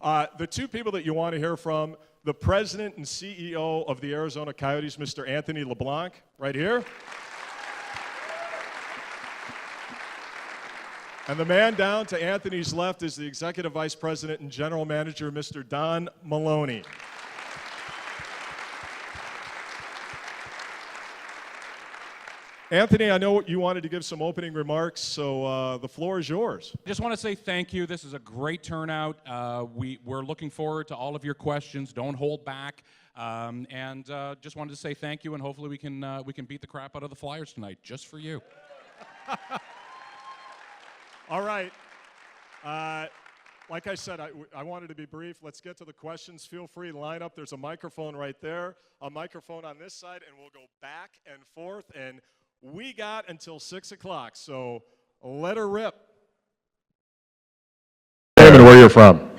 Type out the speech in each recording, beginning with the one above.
The two people that you want to hear from, the president and CEO of the Arizona Coyotes, Mr. Anthony LeBlanc, right here. And the man down to Anthony's left is the executive vice president and general manager, Mr. Don Maloney. Anthony, I know you wanted to give some opening remarks, so the floor is yours. I just want to say thank you. This is a great turnout. We're looking forward to all of your questions. Don't hold back. Just wanted to say thank you, and hopefully we can beat the crap out of the Flyers tonight, just for you. All right. Like I said, I wanted to be brief. Let's get to the questions. Feel free to line up. There's a microphone right there, a microphone on this side, and we'll go back and forth. And we got until 6 o'clock, so let her rip. David, where are you from?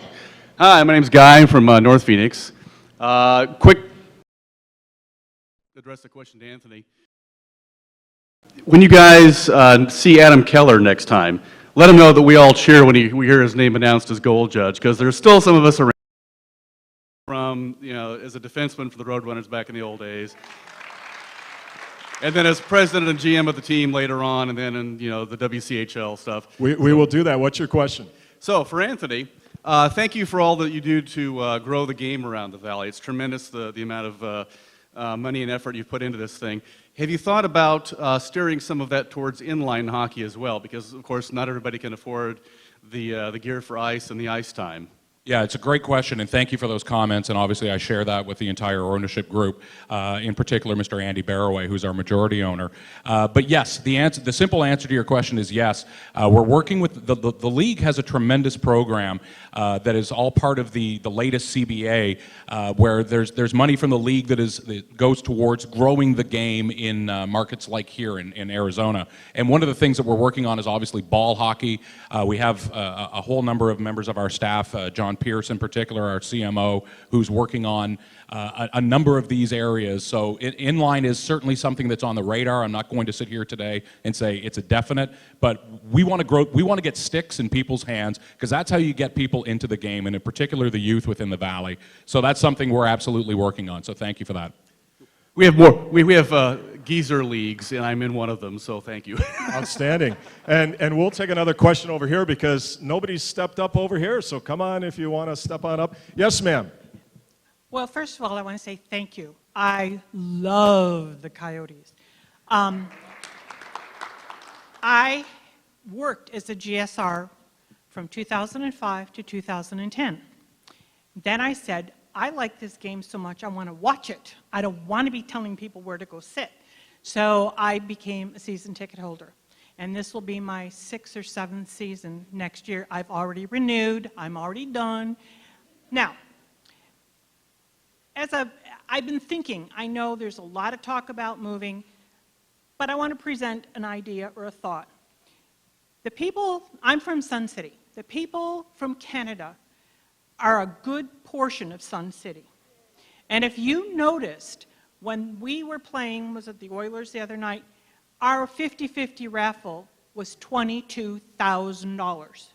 Hi, my name's Guy. I'm from North Phoenix. Quick address the question to Anthony. When you guys see Adam Keller next time, let him know that we all cheer when we hear his name announced as goal judge, because there's still some of us around from, as a defenseman for the Roadrunners back in the old days. And then as president and GM of the team later on, and then in, the WCHL stuff. We will do that. What's your question? So for Anthony, thank you for all that you do to grow the game around the Valley. It's tremendous the amount of money and effort you've put into this thing. Have you thought about steering some of that towards inline hockey as well? Because, of course, not everybody can afford the gear for ice and the ice time. Yeah, it's a great question, and thank you for those comments, and obviously I share that with the entire ownership group, in particular Mr. Andy Barraway, who's our majority owner. But yes, the simple answer to your question is yes. We're working with, the league has a tremendous program that is all part of the latest CBA, where there's money from the league that goes towards growing the game in markets like here in Arizona. And one of the things that we're working on is obviously ball hockey. We have a whole number of members of our staff, John Pierce in particular, our CMO, who's working on a number of these areas. So inline is certainly something that's on the radar. I'm not going to sit here today and say it's a definite, but we want to grow. We want to get sticks in people's hands, because that's how you get people into the game, and in particular the youth within the Valley. So that's something we're absolutely working on. So thank you for that. We have more. We have geezer leagues, and I'm in one of them, so thank you. Outstanding. And we'll take another question over here, because nobody's stepped up over here, so come on if you want to step on up. Yes, ma'am. Well, first of all, I want to say thank you. I love the Coyotes. I worked as a GSR from 2005 to 2010. Then I said, I like this game so much, I want to watch it. I don't want to be telling people where to go sit. So I became a season ticket holder. And this will be my 6th or 7th season next year. I've already renewed. I'm already done. Now, I've been thinking, I know there's a lot of talk about moving, but I want to present an idea or a thought. The people, I'm from Sun City. The people from Canada are a good portion of Sun City. And if you noticed, when we were playing, was it the Oilers the other night, our 50-50 raffle was $22,000.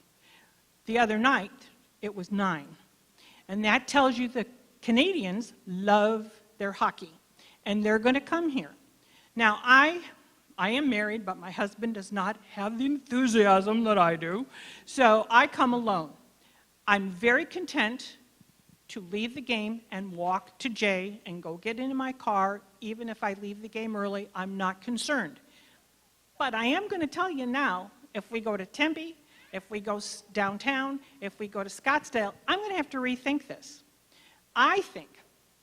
The other night, it was $9,000. And that tells you the Canadians love their hockey, and they're going to come here. Now, I am married, but my husband does not have the enthusiasm that I do, so I come alone. I'm very content to leave the game and walk to Jay and go get into my car. Even if I leave the game early, I'm not concerned. But I am going to tell you now, if we go to Tempe, if we go downtown, if we go to Scottsdale, I'm going to have to rethink this. I think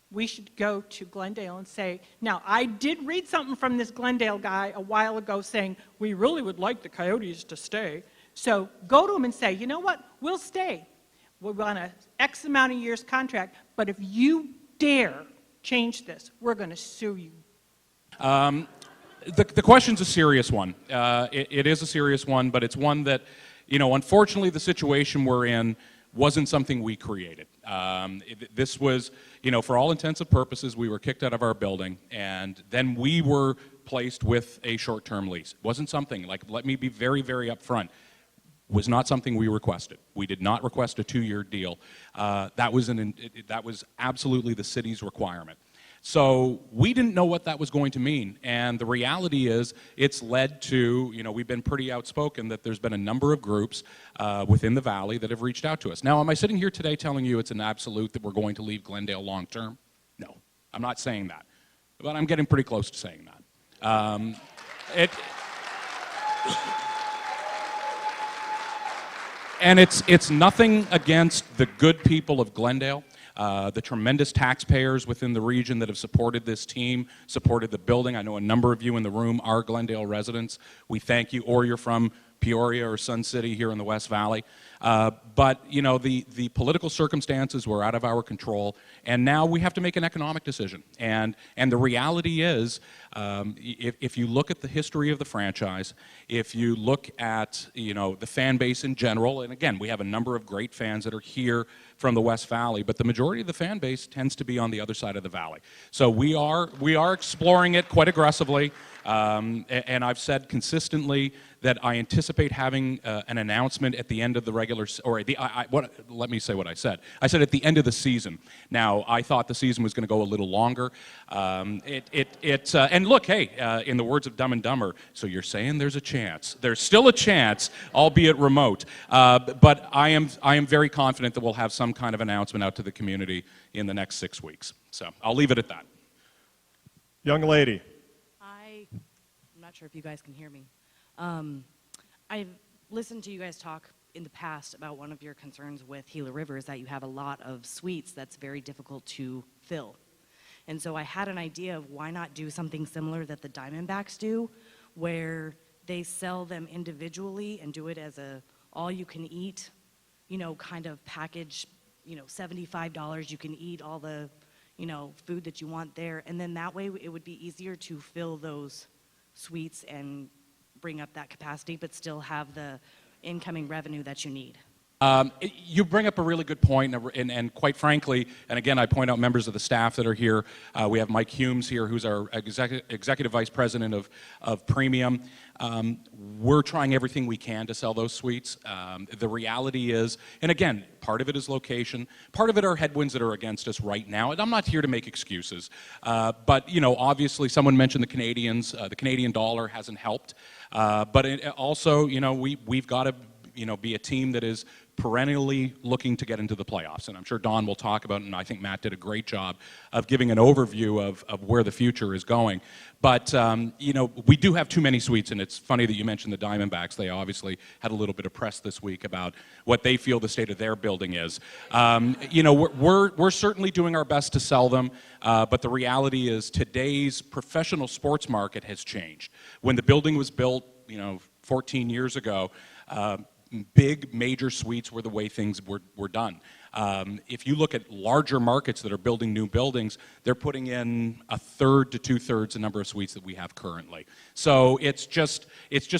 we should go to Glendale and say, now I did read something from this Glendale guy a while ago saying, we really would like the Coyotes to stay. So go to him and say, you know what, we'll stay. We're on a X amount of years contract, but if you dare change this, we're going to sue you. The question's a serious one. It is a serious one, but it's one that, unfortunately the situation we're in wasn't something we created. This was, for all intents and purposes, we were kicked out of our building, and then we were placed with a short-term lease. It wasn't something, let me be very, very upfront. was not something we requested. We did not request a 2-year deal. That was absolutely the city's requirement. So we didn't know what that was going to mean, and the reality is it's led to, we've been pretty outspoken that there's been a number of groups within the Valley that have reached out to us. Now, am I sitting here today telling you it's an absolute that we're going to leave Glendale long term? No, I'm not saying that, but I'm getting pretty close to saying that. And it's nothing against the good people of Glendale. The tremendous taxpayers within the region that have supported this team, supported the building. I know a number of you in the room are Glendale residents. We thank you, or you're from Peoria or Sun City here in the West Valley. But, the political circumstances were out of our control, and now we have to make an economic decision. And the reality is, if you look at the history of the franchise, if you look at, the fan base in general, and again, we have a number of great fans that are here from the West Valley, but the majority of the fan base tends to be on the other side of the valley. So we are exploring it quite aggressively, and I've said consistently that I anticipate having an announcement at the end of the regular, let me say what I said. I said at the end of the season. Now, I thought the season was going to go a little longer. And look, hey, in the words of Dumb and Dumber, so you're saying there's a chance. There's still a chance, albeit remote. But I am very confident that we'll have some kind of announcement out to the community in the next 6 weeks. So I'll leave it at that. Young lady. I'm not sure if you guys can hear me. I've listened to you guys talk in the past about one of your concerns with Gila River is that you have a lot of suites that's very difficult to fill. And so I had an idea of why not do something similar that the Diamondbacks do, where they sell them individually and do it as a all-you-can-eat, kind of package, $75, you can eat all the, food that you want there. And then that way it would be easier to fill those suites and bring up that capacity, but still have the incoming revenue that you need. You bring up a really good point, and quite frankly, and again, I point out members of the staff that are here. We have Mike Humes here, who's our Executive Vice President of Premium. We're trying everything we can to sell those suites. The reality is, and again, part of it is location, part of it are headwinds that are against us right now, and I'm not here to make excuses. But, obviously, someone mentioned the Canadians. The Canadian dollar hasn't helped. But also, we've got to be a team that is perennially looking to get into the playoffs. And I'm sure Don will talk about it, and I think Matt did a great job of giving an overview of where the future is going. But, we do have too many suites, and it's funny that you mentioned the Diamondbacks. They obviously had a little bit of press this week about what they feel the state of their building is. We're certainly doing our best to sell them, but the reality is today's professional sports market has changed. When the building was built, 14 years ago, big major suites were the way things were done. If you look at larger markets that are building new buildings, they're putting in a third to two-thirds the number of suites that we have currently. So it's just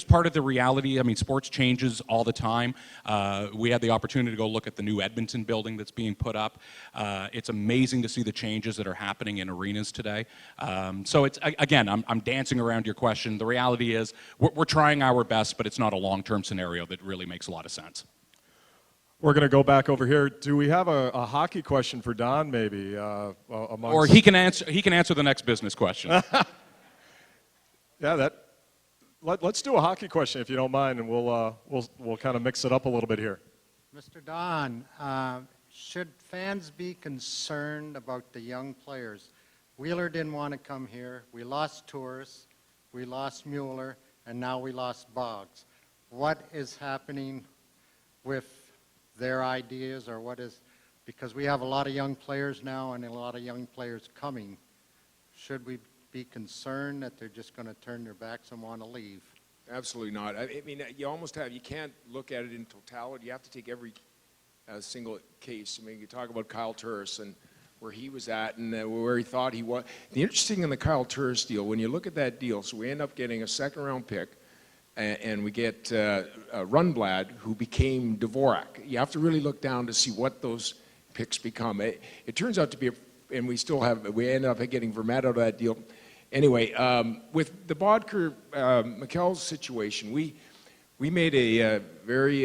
part of the reality. I mean, sports changes all the time. We had the opportunity to go look at the new Edmonton building that's being put up. It's amazing to see the changes that are happening in arenas today. So it's, again, I'm dancing around your question. The reality is we're trying our best, but it's not a long-term scenario that really makes a lot of sense. We're going to go back over here. Do we have a hockey question for Don, maybe? Or he can answer the next business question. Yeah, let's do a hockey question if you don't mind, and we'll kind of mix it up a little bit here. Mr. Don, should fans be concerned about the young players? Wheeler didn't want to come here. We lost Tours, we lost Mueller, and now we lost Boggs. What is happening with their ideas, or because we have a lot of young players now and a lot of young players coming, should we be concerned that they're just going to turn their backs and want to leave? Absolutely not. I mean, you can't look at it in totality. You have to take every single case. I mean, you talk about Kyle Turris and where he was at and where he thought he was. The interesting in the Kyle Turris deal, when you look at that deal, so we end up getting a second-round pick, and we get Rundblad, who became Dvorak. You have to really look down to see what those picks become. It turns out to be, and we end up getting Vermette out of that deal. Anyway, with the Bodker-McKell's situation, we We made a very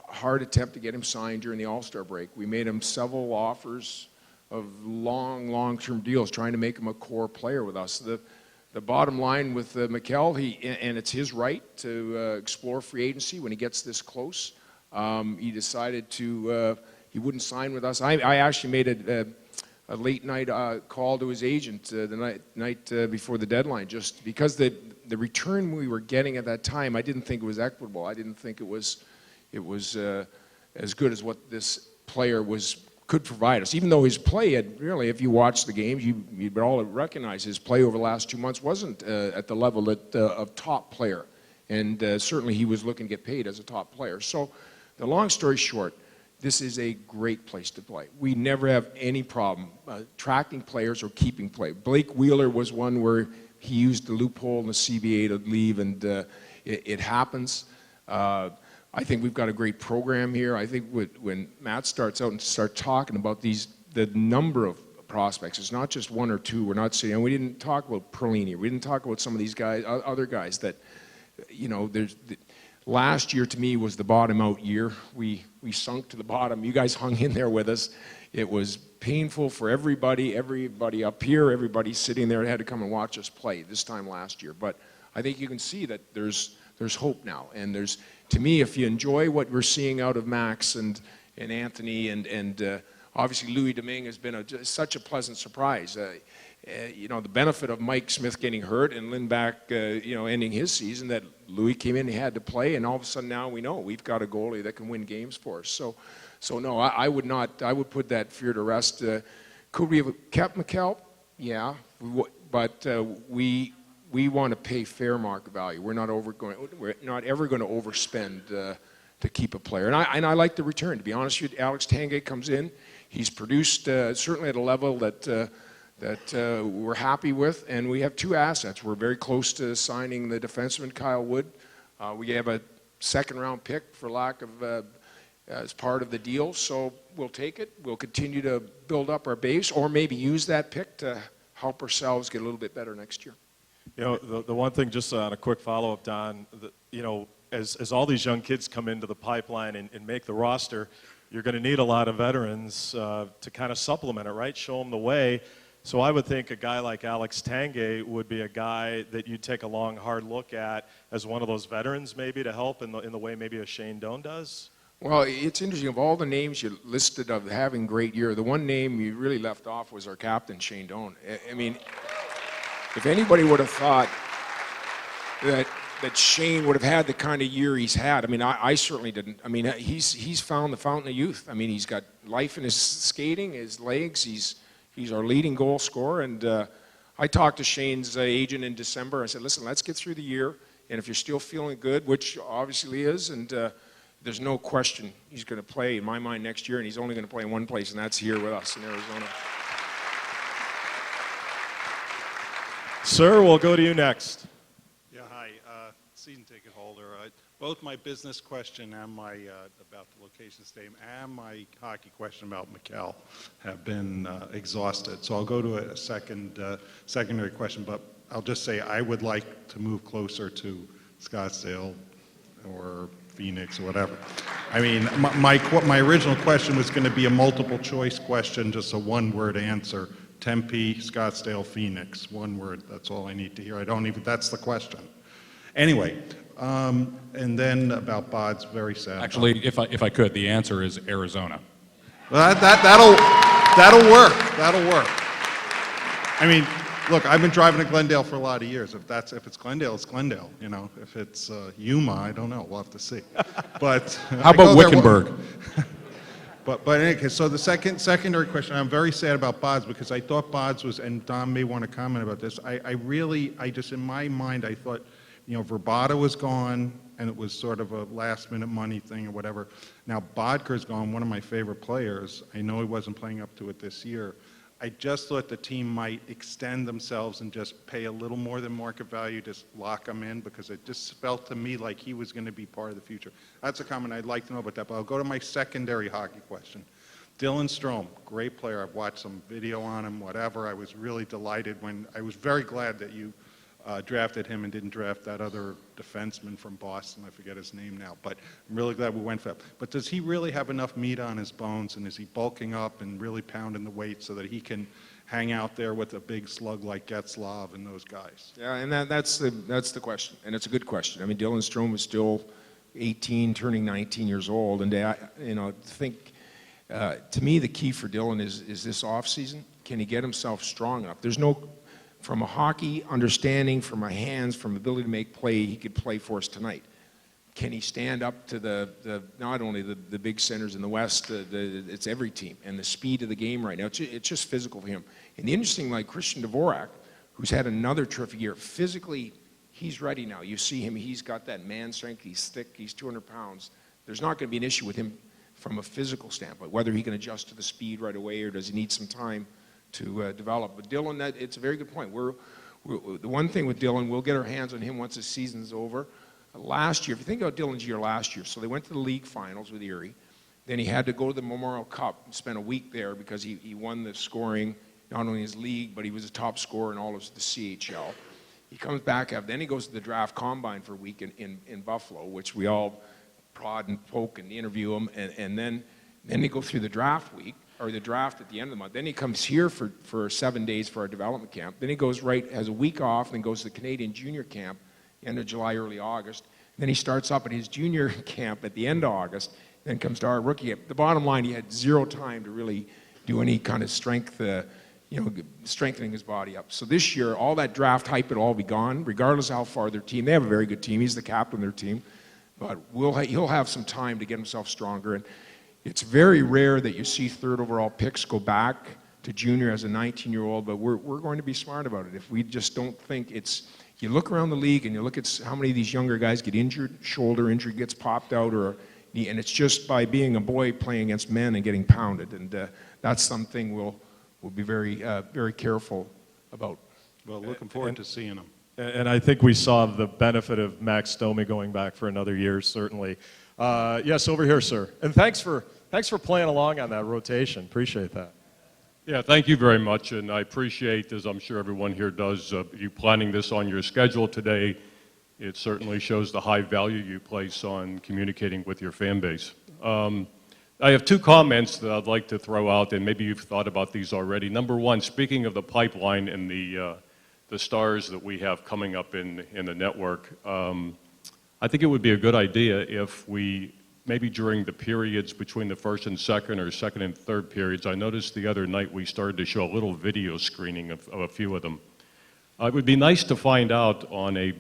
hard attempt to get him signed during the All-Star break. We made him several offers of long-term deals, trying to make him a core player with us. The bottom line with Mikkel, and it's his right to explore free agency when he gets this close. He decided he wouldn't sign with us. I actually made a late night call to his agent the night before the deadline, just because the return we were getting at that time, I didn't think it was equitable. I didn't think it was as good as what this player could provide us. Even though his play had really, if you watch the games, you'd all recognize his play over the last 2 months wasn't at the level of top player, and certainly he was looking to get paid as a top player. So, the long story short, this is a great place to play. We never have any problem attracting players or keeping play. Blake Wheeler was one where he used the loophole in the CBA to leave, and it happens. I think we've got a great program here. I think when Matt starts out and starts talking about the number of prospects, it's not just one or two. We're not saying, we didn't talk about Perlini. We didn't talk about some of these guys, other guys that, last year to me was the bottom out year. We sunk to the bottom. You guys hung in there with us. It was painful for everybody up here, everybody sitting there had to come and watch us play this time last year. But I think you can see that there's hope now. And to me, if you enjoy what we're seeing out of Max and Anthony and obviously Louis Domingue has been such a pleasant surprise. The benefit of Mike Smith getting hurt and Lindback, ending his season, that Louis came in, he had to play, and all of a sudden now we know we've got a goalie that can win games for us. So no, I would put that fear to rest. Could we have kept Mikkel? Yeah, but we want to pay fair market value. We're not ever going to overspend to keep a player. And I like the return. To be honest with you, Alex Tanguay comes in. He's produced certainly at a level that we're happy with, and we have two assets. We're very close to signing the defenseman Kyle Wood. We have a second-round pick for lack of as part of the deal, so we'll take it. We'll continue to build up our base, or maybe use that pick to help ourselves get a little bit better next year. The one thing, just on a quick follow-up, Don, as all these young kids come into the pipeline and make the roster, you're going to need a lot of veterans to kind of supplement it, right? Show them the way. So I would think a guy like Alex Tanguay would be a guy that you'd take a long, hard look at as one of those veterans, maybe, to help in the way maybe a Shane Doan does. Well, it's interesting. Of all the names you listed of having great year, the one name you really left off was our captain, Shane Doan. I mean, if anybody would have thought that Shane would have had the kind of year he's had, I mean, I certainly didn't. I mean, he's found the fountain of youth. I mean, he's got life in his skating, his legs. He's our leading goal scorer. And I talked to Shane's agent in December. I said, listen, let's get through the year, and if you're still feeling good, which obviously he is, and there's no question he's going to play, in my mind, next year, and he's only going to play in one place, and that's here with us in Arizona. Sir, we'll go to you next. Yeah, hi. Season ticket holder. Both my business question and my about the location stadium and my hockey question about Mikkel have been exhausted. So I'll go to a secondary question, but I'll just say I would like to move closer to Scottsdale or Phoenix or whatever. I mean, my original question was going to be a multiple choice question, just a one-word answer. Tempe, Scottsdale, Phoenix. One word, that's all I need to hear. That's the question. Anyway, and then about Bod's, very sad. Actually, if I could, the answer is Arizona. Well, that'll work. That'll work. I mean, look, I've been driving to Glendale for a lot of years. If it's Glendale, it's Glendale. If it's Yuma, I don't know. We'll have to see. But how about Wickenburg? But in any case, so the secondary question, I'm very sad about Bod's because I thought Bod's was, and Don may want to comment about this, I just, in my mind, I thought, Verbata was gone, and it was sort of a last-minute money thing or whatever. Now, Bodker's gone, one of my favorite players. I know he wasn't playing up to it this year. I just thought the team might extend themselves and just pay a little more than market value, just lock him in, because it just felt to me like he was going to be part of the future. That's a comment I'd like to know about that, but I'll go to my secondary hockey question. Dylan Strome, great player. I've watched some video on him, whatever. I was really delighted I was very glad that you drafted him and didn't draft that other defenseman from Boston. I forget his name now, but I'm really glad we went for that. But does he really have enough meat on his bones, and is he bulking up and really pounding the weight so that he can hang out there with a big slug like Getzlov and those guys? Yeah, and that's the question, and it's a good question. I mean, Dylan Strome is still 18, turning 19 years old, and to me, the key for Dylan is this off season. Can he get himself strong enough? There's no, from a hockey understanding, from a hands, from ability to make play, he could play for us tonight. Can he stand up to the not only the big centers in the West, it's every team, and the speed of the game right now, it's just physical for him. And the interesting, like Christian Dvorak, who's had another terrific year, physically, he's ready now. You see him, he's got that man strength, he's thick, he's 200 pounds. There's not going to be an issue with him from a physical standpoint, whether he can adjust to the speed right away or does he need some time to develop. But Dylan, it's a very good point. The one thing with Dylan, we'll get our hands on him once the season's over. Last year, if you think about Dylan's year last year, so they went to the league finals with Erie. Then he had to go to the Memorial Cup and spend a week there because he won the scoring, not only in his league, but he was a top scorer in all of the CHL. He comes back up, then he goes to the draft combine for a week in Buffalo, which we all prod and poke and interview him, and then they go through the draft week, or the draft at the end of the month. Then he comes here for 7 days for our development camp. Then he goes has a week off, then goes to the Canadian junior camp, end of July, early August. Then he starts up at his junior camp at the end of August, then comes to our rookie camp. The bottom line, he had zero time to really do any kind of strength, strengthening his body up. So this year, all that draft hype will all be gone, regardless of how far their team. They have a very good team. He's the captain of their team. But he'll have some time to get himself stronger. And it's very rare that you see third overall picks go back to junior as a 19-year-old, but we're going to be smart about it. If we just don't think you look around the league and you look at how many of these younger guys get injured, shoulder injury gets popped out, and it's just by being a boy playing against men and getting pounded. And that's something we'll be very, very careful about. Well, looking forward to seeing him. And I think we saw the benefit of Max Domi going back for another year, certainly. Yes, over here, sir. And thanks for playing along on that rotation. Appreciate that. Yeah, thank you very much, and I appreciate, as I'm sure everyone here does, you planning this on your schedule today. It certainly shows the high value you place on communicating with your fan base. I have two comments that I'd like to throw out, and maybe you've thought about these already. Number one, speaking of the pipeline and the stars that we have coming up in the network, I think it would be a good idea if we, maybe during the periods between the first and second or second and third periods, I noticed the other night we started to show a little video screening of a few of them. It would be nice to find out on a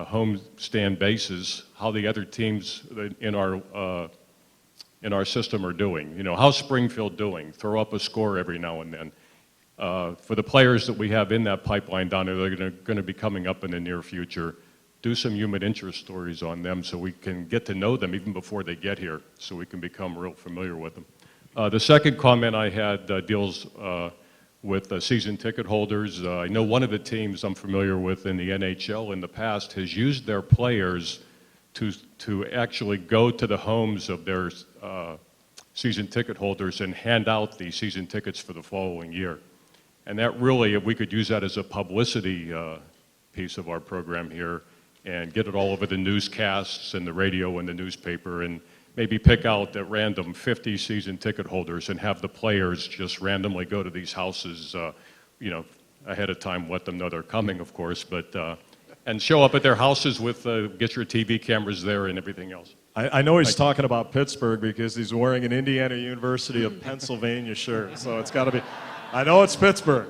home stand basis how the other teams in our system are doing. You know, how's Springfield doing? Throw up a score every now and then. For the players that we have in that pipeline down there, they're going to be coming up in the near future. Do some human interest stories on them so we can get to know them even before they get here, so we can become real familiar with them. The second comment I had deals with season ticket holders. I know one of the teams I'm familiar with in the NHL in the past has used their players to actually go to the homes of their season ticket holders and hand out the season tickets for the following year. And that really, if we could use that as a publicity piece of our program here and get it all over the newscasts and the radio and the newspaper, and maybe pick out at random 50 season ticket holders and have the players just randomly go to these houses, ahead of time, let them know they're coming, of course, but and show up at their houses with, get your TV cameras there and everything else. I know he's talking about Pittsburgh because he's wearing an Indiana University of Pennsylvania shirt, so it's got to be, I know it's Pittsburgh.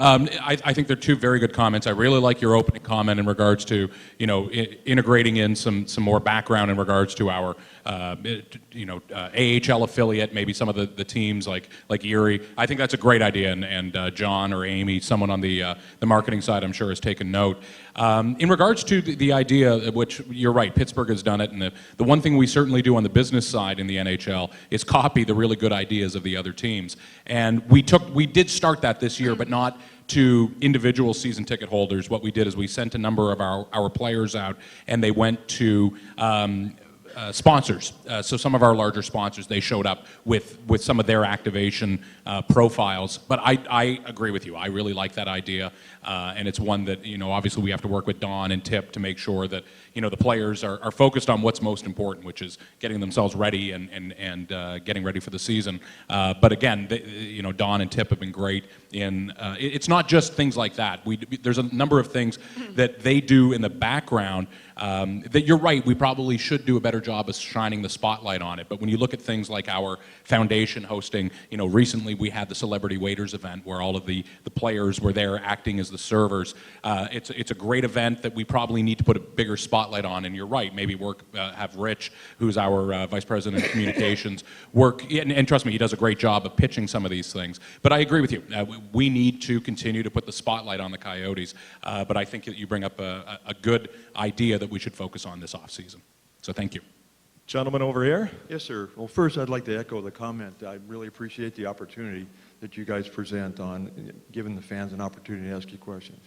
I think they're two very good comments. I really like your opening comment in regards to, integrating in some more background in regards to our, AHL affiliate, maybe some of the teams like Erie. I think that's a great idea, and John or Amy, someone on the marketing side, I'm sure has taken note. In regards to the idea, which you're right, Pittsburgh has done it, and the one thing we certainly do on the business side in the NHL is copy the really good ideas of the other teams. And we did start that this year, but not to individual season ticket holders. What we did is we sent a number of our players out, and they went to sponsors. So some of our larger sponsors, they showed up with some of their activation profiles. But I agree with you. I really like that idea, and it's one that, obviously we have to work with Don and Tip to make sure that, the players are focused on what's most important, which is getting themselves ready and getting ready for the season. But again, Don and Tip have been great in, it's not just things like that. There's a number of things that they do in the background that you're right, we probably should do a better job of shining the spotlight on it. But when you look at things like our foundation hosting, recently we had the Celebrity Waiters event where all of the players were there acting as the servers. It's a great event that we probably need to put a bigger spotlight on. And you're right, maybe have Rich, who's our Vice President of Communications, work, and trust me, he does a great job of pitching some of these things. But I agree with you. We need to continue to put the spotlight on the Coyotes. But I think that you bring up a good idea that we should focus on this offseason. So thank you. Gentleman over here. Yes, sir. Well, first, I'd like to echo the comment. I really appreciate the opportunity that you guys present on giving the fans an opportunity to ask you questions.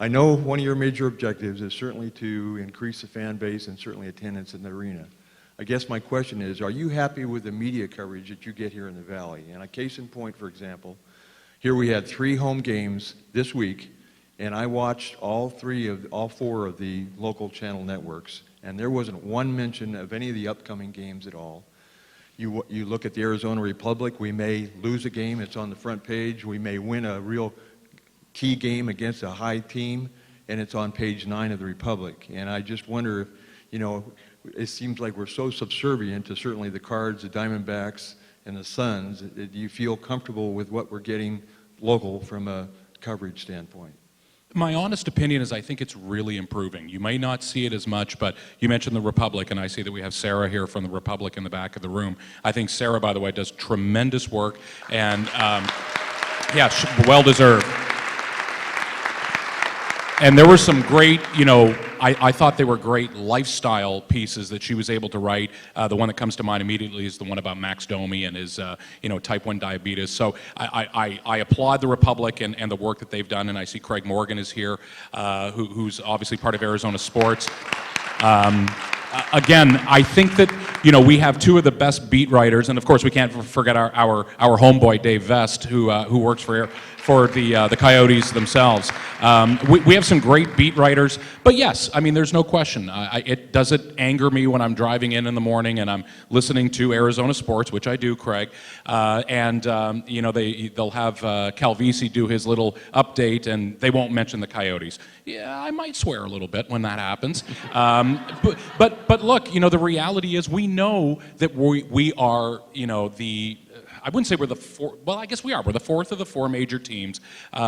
I know one of your major objectives is certainly to increase the fan base and certainly attendance in the arena. I guess my question is, are you happy with the media coverage that you get here in the Valley? And a case in point, for example, here we had 3 home games this week, and I watched all 4 of the local channel networks, and there wasn't one mention of any of the upcoming games at all. You look at the Arizona Republic, we may lose a game, it's on the front page. We may win a real key game against a high team, and it's on page 9 of the Republic. And I just wonder if, it seems like we're so subservient to certainly the Cards, the Diamondbacks, and the Suns. Do you feel comfortable with what we're getting local from a coverage standpoint? My honest opinion is I think it's really improving. You may not see it as much, but you mentioned the Republic, and I see that we have Sarah here from the Republic in the back of the room. I think Sarah, by the way, does tremendous work, and well deserved. And there were some great, I thought they were great lifestyle pieces that she was able to write. The one that comes to mind immediately is the one about Max Domi and his, type 1 diabetes. So I applaud the Republic and the work that they've done, and I see Craig Morgan is here, who's obviously part of Arizona Sports. Again, I think that, we have 2 of the best beat writers, and of course we can't forget our homeboy Dave Vest, who works for the Coyotes themselves. We have some great beat writers, but yes, I mean, there's no question. Does it anger me when I'm driving in the morning and I'm listening to Arizona Sports, which I do, Craig, and they'll have Calvisi do his little update and they won't mention the Coyotes. Yeah, I might swear a little bit when that happens. But look, the reality is we know that we are, I wouldn't say we're the fourth, well, I guess we are. We're the 4th of the 4 major teams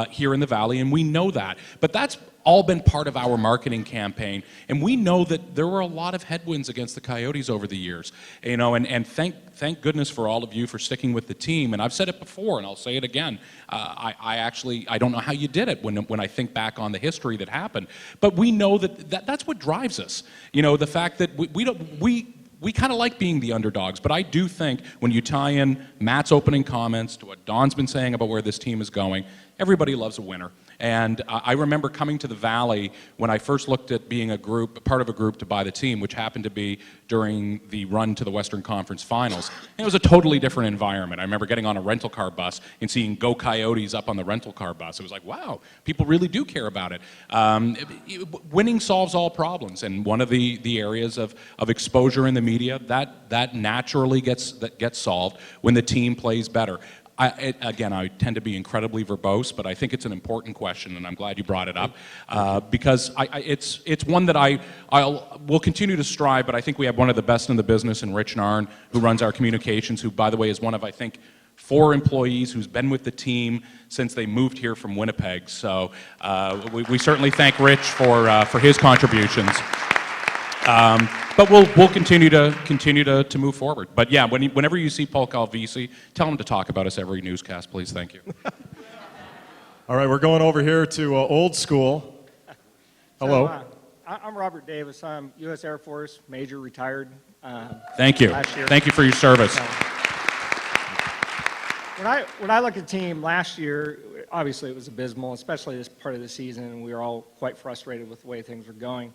here in the Valley, and we know that. But that's all been part of our marketing campaign, and we know that there were a lot of headwinds against the Coyotes over the years, and thank goodness for all of you for sticking with the team. And I've said it before, and I'll say it again. I don't know how you did it when I think back on the history that happened, but we know that's what drives us. The fact that we kind of like being the underdogs, but I do think when you tie in Matt's opening comments to what Don's been saying about where this team is going, everybody loves a winner. And I remember coming to the Valley when I first looked at being part of a group to buy the team, which happened to be during the run to the Western Conference Finals. And it was a totally different environment. I remember getting on a rental car bus and seeing Go Coyotes up on the rental car bus. It was like, wow, people really do care about it. Winning solves all problems, and one of the areas of exposure in the media, that naturally gets solved when the team plays better. Again, I tend to be incredibly verbose, but I think it's an important question, and I'm glad you brought it up because it's one that will continue to strive. But I think we have one of the best in the business in Rich Narn, who runs our communications, who, by the way, is one of, I think, 4 employees who's been with the team since they moved here from Winnipeg. So we certainly thank Rich for his contributions. But we'll continue to move forward. But yeah, whenever you see Paul Calvisi, tell him to talk about us every newscast, please. Thank you. All right, we're going over here to old school. Hello. So, I'm Robert Davis. I'm U.S. Air Force Major, retired. Thank you. Last year. Thank you for your service. When I look at the team last year, obviously it was abysmal, especially this part of the season, and we were all quite frustrated with the way things were going.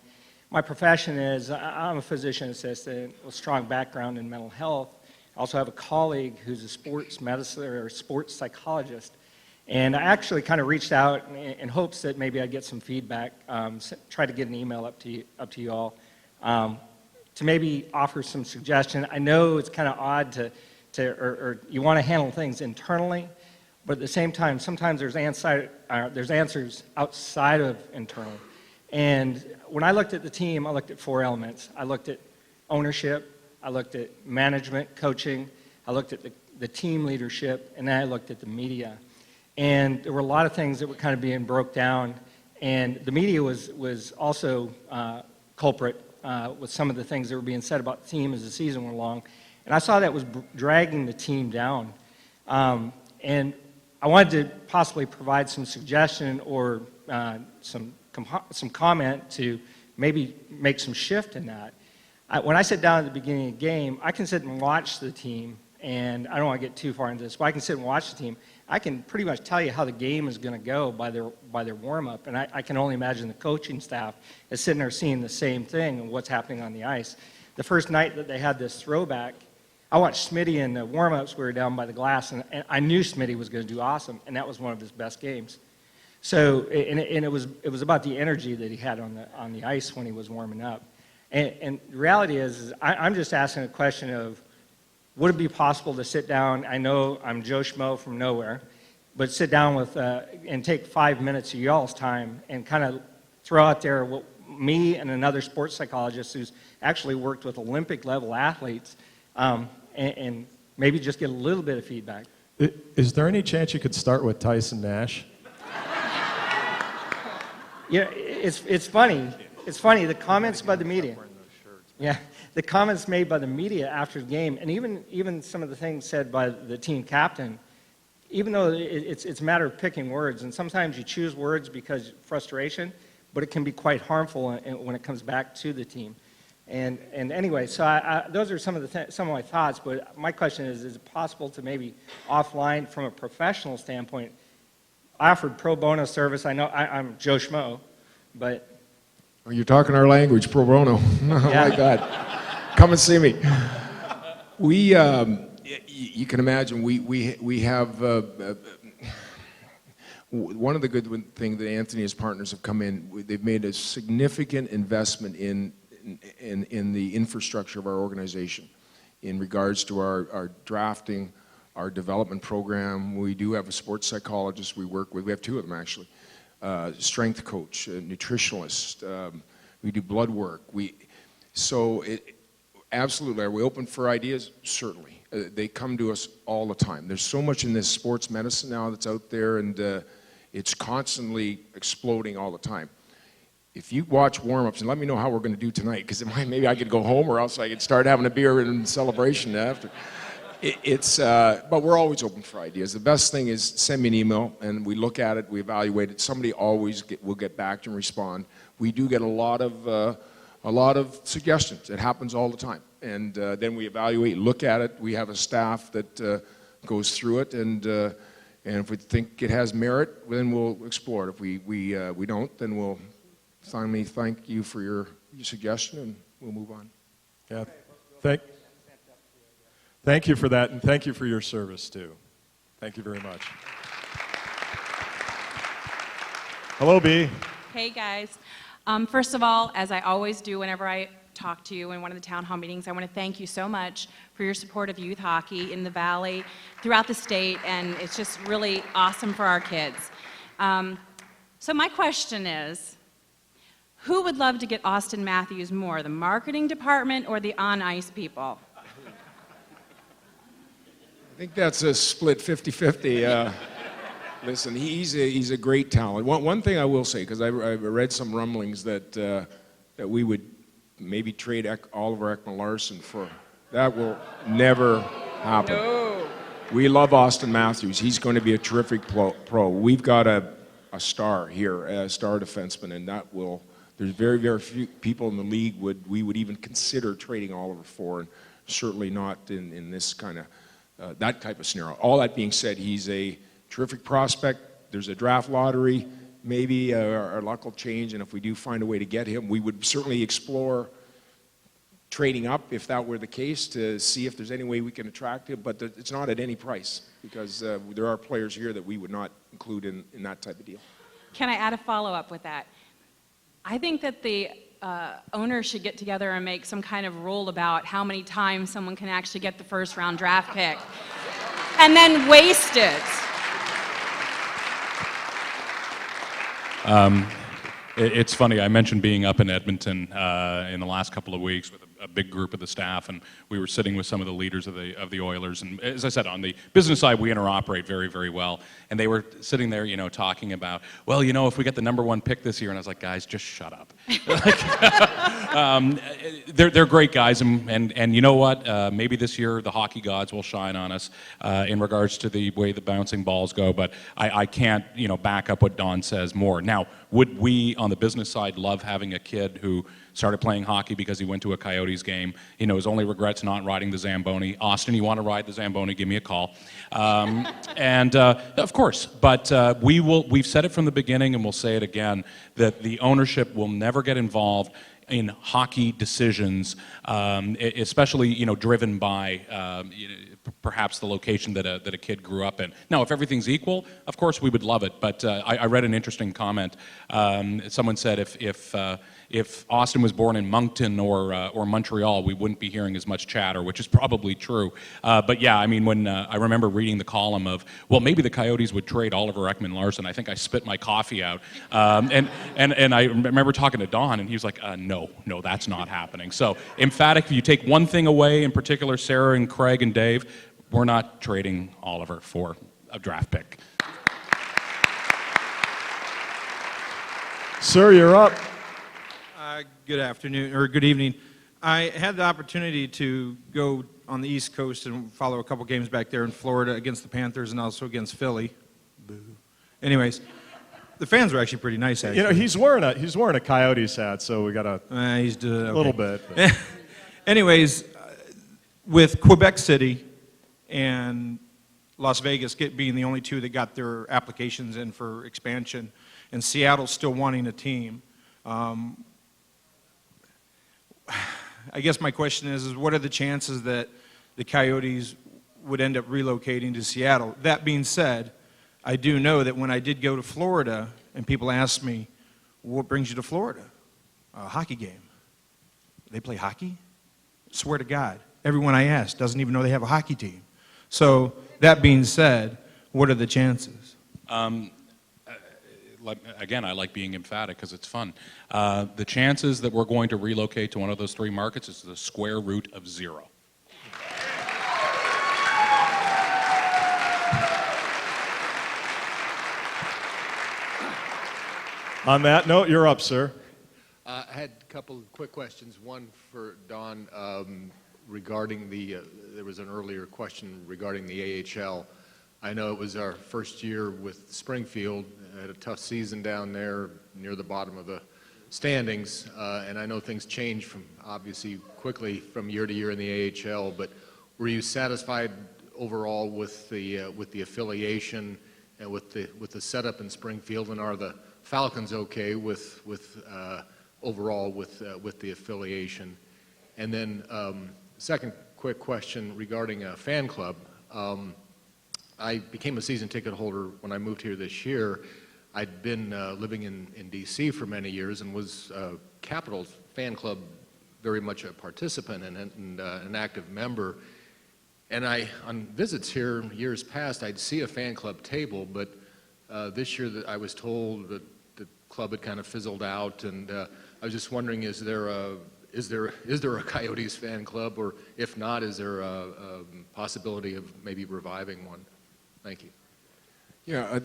my profession is I'm a physician assistant with a strong background in mental health. I also have a colleague who's a sports medicine or sports psychologist. And I actually kind of reached out in hopes that maybe I'd get some feedback, try to get an email up to you all, to maybe offer some suggestion. I know it's kind of odd or you want to handle things internally, but at the same time, sometimes there's answers outside of internal. And when I looked at the team, I looked at 4 elements. I looked at ownership, I looked at management, coaching, I looked at the team leadership, and then I looked at the media. And there were a lot of things that were kind of being broke down, and the media was also culprit with some of the things that were being said about the team as the season went along. And I saw that was dragging the team down. And I wanted to possibly provide some suggestion or some comment to maybe make some shift in that. When I sit down at the beginning of the game, I can sit and watch the team, and I don't want to get too far into this, but I can sit and watch the team. I can pretty much tell you how the game is going to go by their warm-up, and I can only imagine the coaching staff is sitting there seeing the same thing and what's happening on the ice. The first night that they had this throwback, I watched Smitty in the warm-ups. We were down by the glass, and I knew Smitty was going to do awesome, and that was one of his best games. So, and it was about the energy that he had on the ice when he was warming up. And the reality is I'm just asking a question of, would it be possible to sit down? I know I'm Joe Schmo from nowhere, but sit down with and take 5 minutes of y'all's time and kind of throw out there what me and another sports psychologist who's actually worked with Olympic level athletes, and maybe just get a little bit of feedback. Is there any chance you could start with Tyson Nash? Yeah, it's funny. It's funny, the comments by the media. Yeah, the comments made by the media after the game, and even some of the things said by the team captain, even though it's a matter of picking words, and sometimes you choose words because frustration, but it can be quite harmful when it comes back to the team. And anyway, so those are some of my thoughts, but my question is it possible to maybe offline from a professional standpoint? I offered pro bono service. I know I'm Joe Schmo, but... Well, you're talking our language, pro bono. I Yeah. like that. Come and see me. You can imagine, we have... one of the good things that Anthony and his partners have come in, they've made a significant investment in the infrastructure of our organization in regards to our drafting, our development program. We do have a sports psychologist we work with. We have 2 of them, actually. Strength coach, nutritionalist. We do blood work. Absolutely. Are we open for ideas? Certainly. They come to us all the time. There's so much in this sports medicine now that's out there, and it's constantly exploding all the time. If you watch warm-ups, and let me know how we're going to do tonight, because maybe I could go home, or else I could start having a beer in celebration after. But we're always open for ideas. The best thing is send me an email, and we look at it, we evaluate it. Somebody always will get back and respond. We do get a lot of suggestions. It happens all the time, and then we evaluate, look at it. We have a staff that goes through it, and if we think it has merit, then we'll explore it. If we don't, then we'll finally thank you for your suggestion, and we'll move on. Yeah. Thank you for that, and thank you for your service, too. Thank you very much. Hello, B. Hey, guys. First of all, as I always do whenever I talk to you in one of the town hall meetings, I want to thank you so much for your support of youth hockey in the Valley, throughout the state, and it's just really awesome for our kids. So my question is, who would love to get Austin Matthews more, the marketing department or the on-ice people? I think that's a split 50-50. Listen, he's a great talent. One thing I will say, because I read some rumblings that we would maybe trade Oliver Ekman-Larsson for. That will never happen. No. We love Austin Matthews. He's going to be a terrific pro. We've got a star here, a star defenseman, and that will. There's very, very few people in the league we would even consider trading Oliver for, and certainly not in this kind of. That type of scenario. All that being said, he's a terrific prospect. There's a draft lottery. maybe our luck will change, and if we do find a way to get him, we would certainly explore trading up if that were the case to see if there's any way we can attract him, but it's not at any price because there are players here that we would not include in that type of deal. Can I add a follow-up with that? I think that the owners should get together and make some kind of rule about how many times someone can actually get the first round draft pick and then waste it. It's funny, I mentioned being up in Edmonton in the last couple of weeks with a big group of the staff, and we were sitting with some of the leaders of the Oilers, and as I said, on the business side, we interoperate very, very well, and they were sitting there, talking about, well, if we get the #1 pick this year, and I was like, guys, just shut up. They're great guys, and you know what? Maybe this year the hockey gods will shine on us in regards to the way the bouncing balls go, but I can't, back up what Don says more. Now, would we, on the business side, love having a kid who started playing hockey because he went to a Coyotes game? His only regret's not riding the Zamboni. Austin, you want to ride the Zamboni, give me a call. Of course, but we've said it from the beginning, and we'll say it again, that the ownership will never get involved in hockey decisions, especially driven by perhaps the location that a kid grew up in. Now, if everything's equal, of course we would love it. But I read an interesting comment. Someone said if Austin was born in Moncton or Montreal, we wouldn't be hearing as much chatter, which is probably true. But yeah, I mean, when I remember reading the column of, well, maybe the Coyotes would trade Oliver Ekman-Larsson, I think I spit my coffee out. And I remember talking to Don, and he was like, no, that's not happening. So emphatic, if you take one thing away, in particular, Sarah and Craig and Dave, we're not trading Oliver for a draft pick. Sir, you're up. Good afternoon, or good evening. I had the opportunity to go on the East Coast and follow a couple games back there in Florida against the Panthers and also against Philly. Boo. Anyways, the fans were actually pretty nice, actually. He's wearing a Coyotes hat, so we got a little bit. Anyways, with Quebec City and Las Vegas being the only two that got their applications in for expansion, and Seattle still wanting a team, I guess my question is what are the chances that the Coyotes would end up relocating to Seattle? That being said, I do know that when I did go to Florida and people asked me, what brings you to Florida? A hockey game. They play hockey? Swear to God, everyone I asked doesn't even know they have a hockey team. So that being said, what are the chances? Again, I like being emphatic because it's fun. The chances that we're going to relocate to one of those three markets is the square root of 0. On that note, you're up, sir. I had a couple of quick questions. One for Don regarding there was an earlier question regarding the AHL. I know it was our first year with Springfield. Had a tough season down there near the bottom of the standings, and I know things change from obviously quickly from year to year in the AHL. But were you satisfied overall with the affiliation and with the setup in Springfield? And are the Falcons okay with overall with the affiliation? And then second quick question regarding a fan club. I became a season ticket holder when I moved here this year. I'd been living in D.C. for many years and was Capitals fan club very much a participant and an active member. And on visits here years past, I'd see a fan club table, but this year I was told that the club had kind of fizzled out, and I was just wondering, is there a Coyotes fan club, or if not, is there a possibility of maybe reviving one? Thank you. Yeah,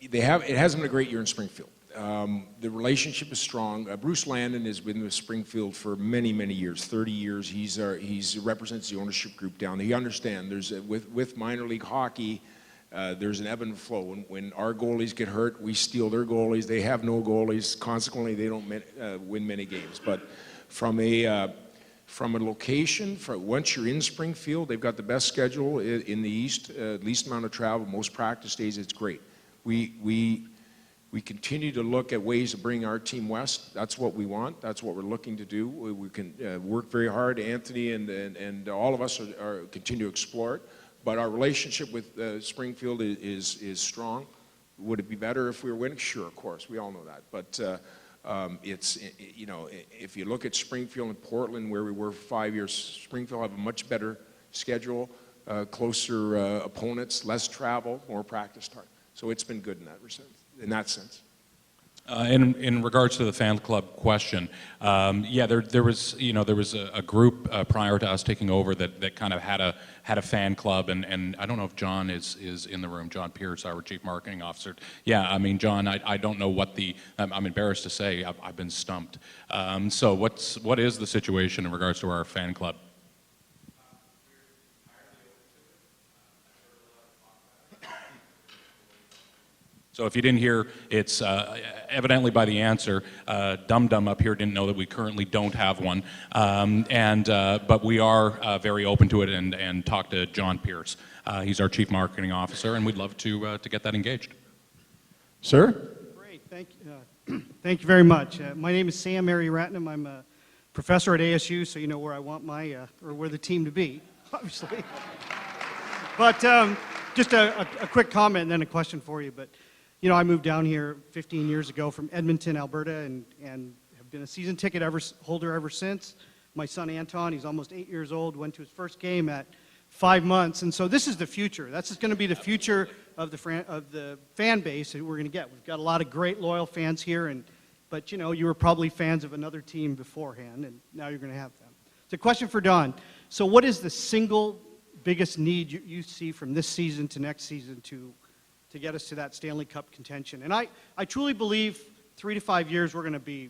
it hasn't been a great year in Springfield. The relationship is strong. Bruce Landon has been with Springfield for many, many years, 30 years. He represents the ownership group down there. He understands with minor league hockey, there's an ebb and flow. When our goalies get hurt, we steal their goalies. They have no goalies. Consequently, they don't win many games. But from a location, once you're in Springfield, they've got the best schedule in the East, least amount of travel, most practice days. It's great. We continue to look at ways to bring our team west. That's what we want. That's what we're looking to do. We can work very hard. Anthony and all of us are continue to explore it. But our relationship with Springfield is strong. Would it be better if we were winning? Sure, of course. We all know that. But you know, if you look at Springfield and Portland, where we were for 5 years, Springfield have a much better schedule, closer opponents, less travel, more practice time. So it's been good in that sense. In regards to the fan club question, yeah, there was a group prior to us taking over that kind of had a fan club, and I don't know if John is in the room. John Pierce, our chief marketing officer. Yeah, I mean, John, I don't know what I'm embarrassed to say I've been stumped. So what is the situation in regards to our fan club? So if you didn't hear, it's evidently by the answer, Dum Dum up here didn't know that we currently don't have one, but we are very open to it and talk to John Pierce. He's our chief marketing officer, and we'd love to get that engaged. Sir? Great, thank you. Thank you very much. My name is Sam Mary Ratnam. I'm a professor at ASU, so you know where I want or where the team to be, obviously. But just a quick comment and then a question for you. But you know, I moved down here 15 years ago from Edmonton, Alberta, and have been a season ticket holder ever since. My son Anton, he's almost 8 years old, went to his first game at 5 months, and so this is the future. That's going to be the future of the fan base that we're going to get. We've got a lot of great loyal fans here, but you know, you were probably fans of another team beforehand, and now you're going to have them. It's a question for Don. So, what is the single biggest need you see from this season to next season to get us to that Stanley Cup contention? And I truly believe 3 to 5 years we're going to be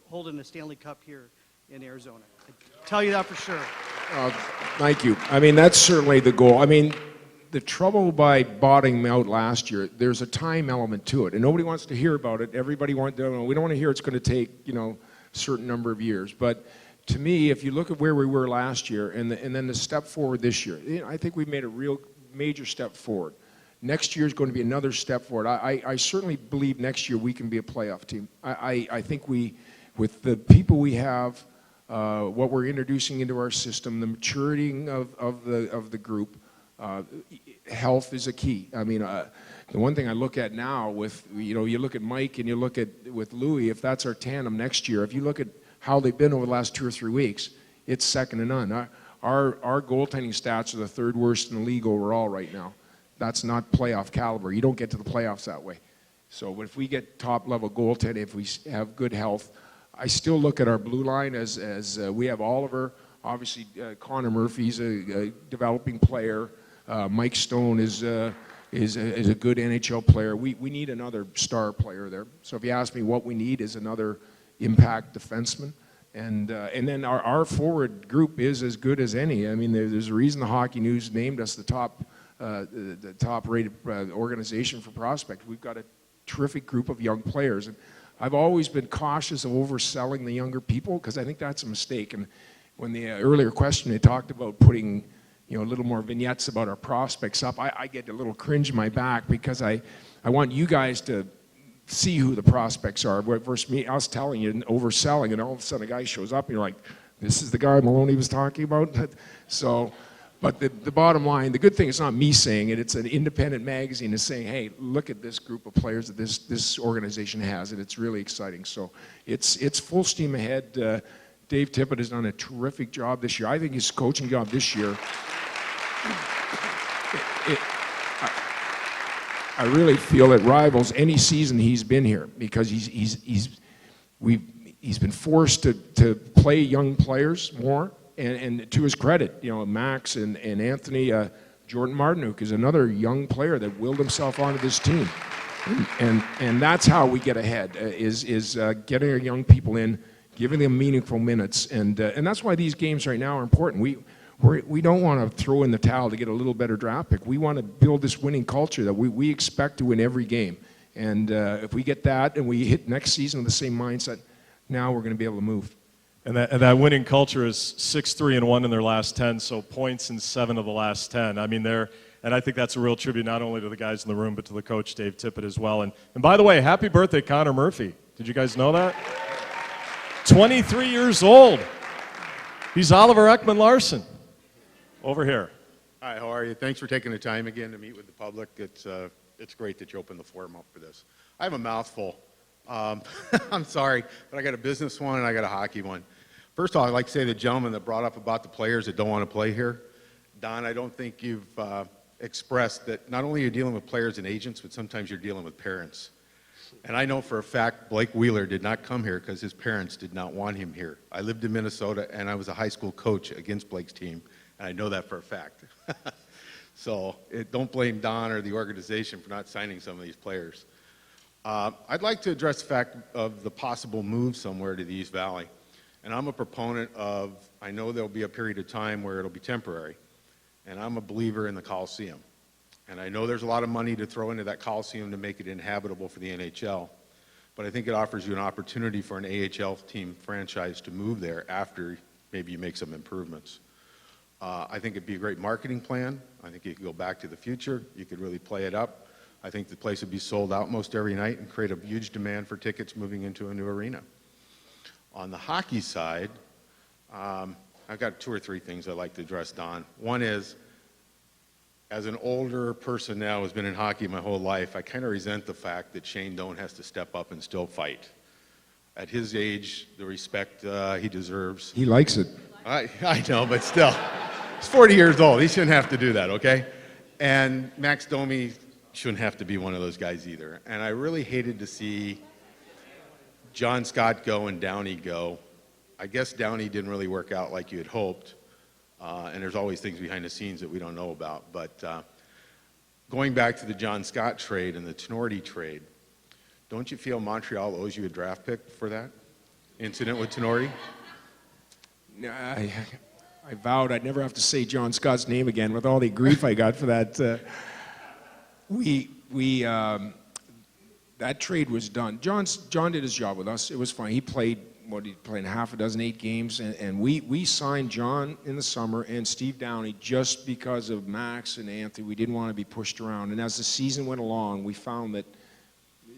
holding the Stanley Cup here in Arizona. I tell you that for sure. Thank you. I mean, that's certainly the goal. I mean, the trouble by bottoming out last year, there's a time element to it, and nobody wants to hear about it. Everybody we don't want to hear it's going to take, you know, a certain number of years. But to me, if you look at where we were last year and then the step forward this year, you know, I think we've made a real major step forward. Next year is going to be another step forward. I certainly believe next year we can be a playoff team. I think with the people we have, what we're introducing into our system, the maturity of the group, health is a key. I mean, the one thing I look at now with, you know, you look at Mike and you look at with Louis, if that's our tandem next year, if you look at how they've been over the last 2 or 3 weeks, it's second to none. Our goaltending stats are the third worst in the league overall right now. That's not playoff caliber. You don't get to the playoffs that way. So if we get top-level goaltending, if we have good health, I still look at our blue line as we have Oliver. Obviously, Connor Murphy's a developing player. Mike Stone is a good NHL player. We need another star player there. So if you ask me what we need is another impact defenseman. And then our forward group is as good as any. I mean, there's a reason the Hockey News named us the top-rated organization for prospect. We've got a terrific group of young players. And I've always been cautious of overselling the younger people because I think that's a mistake. And when the earlier question, they talked about putting, you know, a little more vignettes about our prospects up, I get a little cringe in my back because I want you guys to see who the prospects are versus me. I was telling you and overselling, and all of a sudden a guy shows up and you're like, this is the guy Maloney was talking about? So, but the bottom line, the good thing, it's not me saying it, it's an independent magazine that's saying, hey, look at this group of players that this organization has, and it's really exciting. So it's full steam ahead. Dave Tippett has done a terrific job this year. I think his coaching job this year, I really feel it rivals any season he's been here because he's been forced to play young players more. And to his credit, you know, Max and Anthony, Jordan Martinuk is another young player that willed himself onto this team. And that's how we get ahead, is getting our young people in, giving them meaningful minutes. And that's why these games right now are important. We don't want to throw in the towel to get a little better draft pick. We want to build this winning culture that we expect to win every game. And if we get that and we hit next season with the same mindset, now we're going to be able to move. And that winning culture is 6-3-1 in their last 10, so points in 7 of the last 10. I mean, And I think that's a real tribute not only to the guys in the room, but to the coach, Dave Tippett, as well. And by the way, happy birthday, Connor Murphy. Did you guys know that? 23 years old. He's Oliver Ekman Larson. Over here. Hi, how are you? Thanks for taking the time again to meet with the public. It's great that you opened the forum up for this. I have a mouthful. I'm sorry, but I got a business one and I got a hockey one. First of all, I'd like to say to the gentleman that brought up about the players that don't want to play here. Don, I don't think you've expressed that not only are you dealing with players and agents, but sometimes you're dealing with parents. And I know for a fact Blake Wheeler did not come here because his parents did not want him here. I lived in Minnesota and I was a high school coach against Blake's team, and I know that for a fact. So don't blame Don or the organization for not signing some of these players. I'd like to address the fact of the possible move somewhere to the East Valley. And I'm a proponent of, I know there'll be a period of time where it'll be temporary. And I'm a believer in the Coliseum. And I know there's a lot of money to throw into that Coliseum to make it inhabitable for the NHL. But I think it offers you an opportunity for an AHL team franchise to move there after maybe you make some improvements. I think it'd be a great marketing plan. I think you could go back to the future. You could really play it up. I think the place would be sold out most every night and create a huge demand for tickets moving into a new arena. On the hockey side, I've got 2 or 3 things I'd like to address, Don. One is, as an older person now who's been in hockey my whole life, I kind of resent the fact that Shane Doan has to step up and still fight. At his age, the respect he deserves. He likes it. I know, but still. He's 40 years old. He shouldn't have to do that, okay? And Max Domi shouldn't have to be one of those guys either. And I really hated to see John Scott go and Downey go. I guess Downey didn't really work out like you had hoped. And there's always things behind the scenes that we don't know about. But going back to the John Scott trade and the Tenorti trade, don't you feel Montreal owes you a draft pick for that incident with Tenorti? I vowed I'd never have to say John Scott's name again with all the grief I got for that. That trade was done. John did his job with us. It was fine. He played, half a dozen, 8 games, and we signed John in the summer and Steve Downey just because of Max and Anthony. We didn't want to be pushed around. And as the season went along, we found that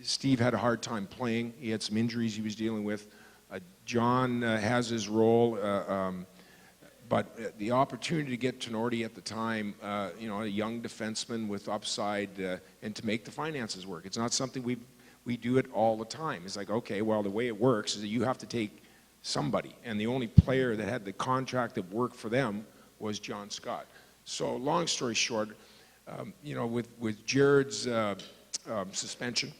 Steve had a hard time playing. He had some injuries he was dealing with. John has his role. But the opportunity to get Tenorti at the time, a young defenseman with upside, and to make the finances work. It's not something we do it all the time. It's like, okay, well, the way it works is that you have to take somebody. And the only player that had the contract that worked for them was John Scott. So long story short, with Jared's suspension,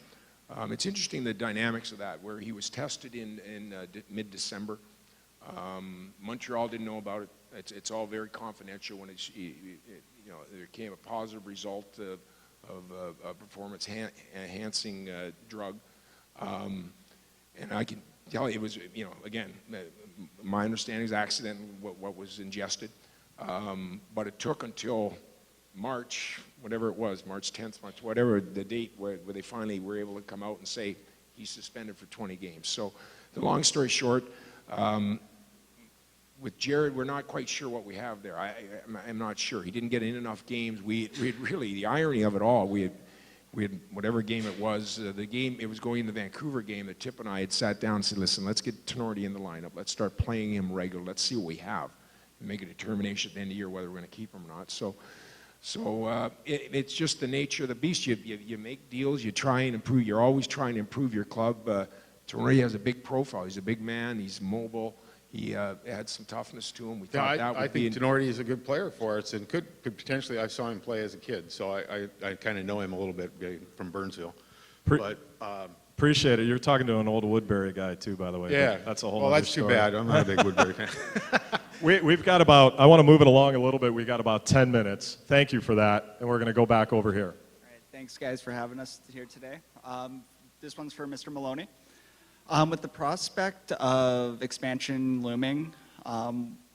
it's interesting the dynamics of that, where he was tested in mid-December. Montreal didn't know about it. It's all very confidential. When there came a positive result of a performance-enhancing drug, and I can tell you it was, again, my understanding is accident what was ingested, but it took until March, whatever it was, March 10th, whatever the date where they finally were able to come out and say he's suspended for 20 games. So the long story short. With Jared, we're not quite sure what we have there. I'm not sure. He didn't get in enough games. We had really, the irony of it all, we had whatever game it was, it was going in the Vancouver game that Tip and I had sat down and said, listen, let's get Tenorti in the lineup. Let's start playing him regular. Let's see what we have and make a determination at the end of the year whether we're going to keep him or not. So it's just the nature of the beast. You make deals, you try and improve. You're always trying to improve your club. Tenorti has a big profile. He's a big man. He's mobile. He had some toughness to him. We thought that would I think Tenorti is a good player for us and could potentially, I saw him play as a kid, so I kind of know him a little bit from Burnsville. Appreciate it. You're talking to an old Woodbury guy too, by the way. Yeah. That's a whole Well, other that's story. too bad. I'm not a big Woodbury fan. We've got about, I want to move it along a little bit. We've got about 10 minutes. Thank you for that. And we're going to go back over here. All right, thanks guys for having us here today. This one's for Mr. Maloney. With the prospect of expansion looming,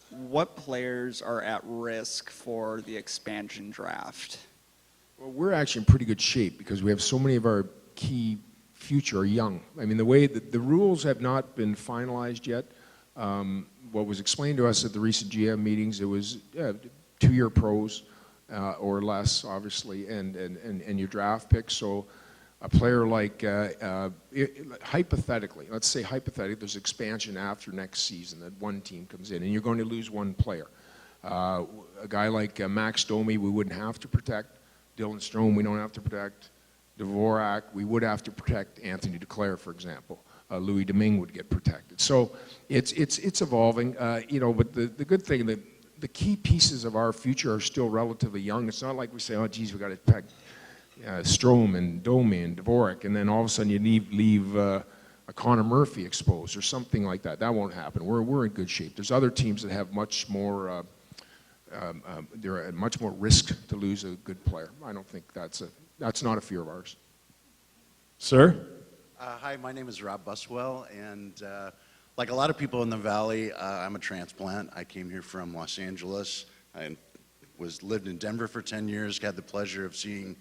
what players are at risk for the expansion draft? Well, we're actually in pretty good shape because we have so many of our key future are young. I mean, the way that the rules have not been finalized yet. What was explained to us at the recent GM meetings, it was 2-year pros, or less, obviously, and your draft picks. So a player like, hypothetically, let's say hypothetically, there's expansion after next season that one team comes in and you're going to lose one player. A guy like Max Domi, we wouldn't have to protect. Dylan Strome, we don't have to protect. Dvorak, we would have to protect. Anthony Duclair, for example. Louis Domingue would get protected. So it's evolving, but the good thing, the key pieces of our future are still relatively young. It's not like we say, oh, geez, we got to protect Strome and Domi and Dvorak, and then all of a sudden you leave a Connor Murphy exposed or something like that. That won't happen. We're in good shape. There's other teams that have much more, they're at much more risk to lose a good player. I don't think that's not a fear of ours. Sir? Hi, my name is Rob Buswell, and like a lot of people in the Valley, I'm a transplant. I came here from Los Angeles. I lived in Denver for 10 years, had the pleasure of seeing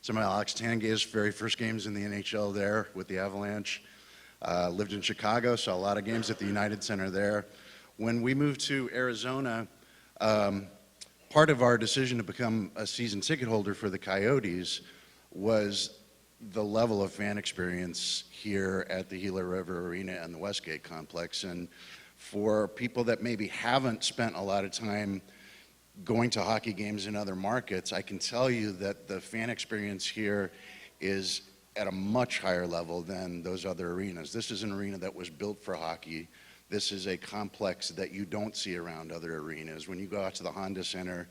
some of Alex Tanguay's very first games in the NHL there with the Avalanche. Lived in Chicago, saw a lot of games at the United Center there. When we moved to Arizona, part of our decision to become a season ticket holder for the Coyotes was the level of fan experience here at the Gila River Arena and the Westgate Complex. And for people that maybe haven't spent a lot of time going to hockey games in other markets, I can tell you that the fan experience here is at a much higher level than those other arenas. This is an arena that was built for hockey. This is a complex that you don't see around other arenas. When you go out to the Honda Center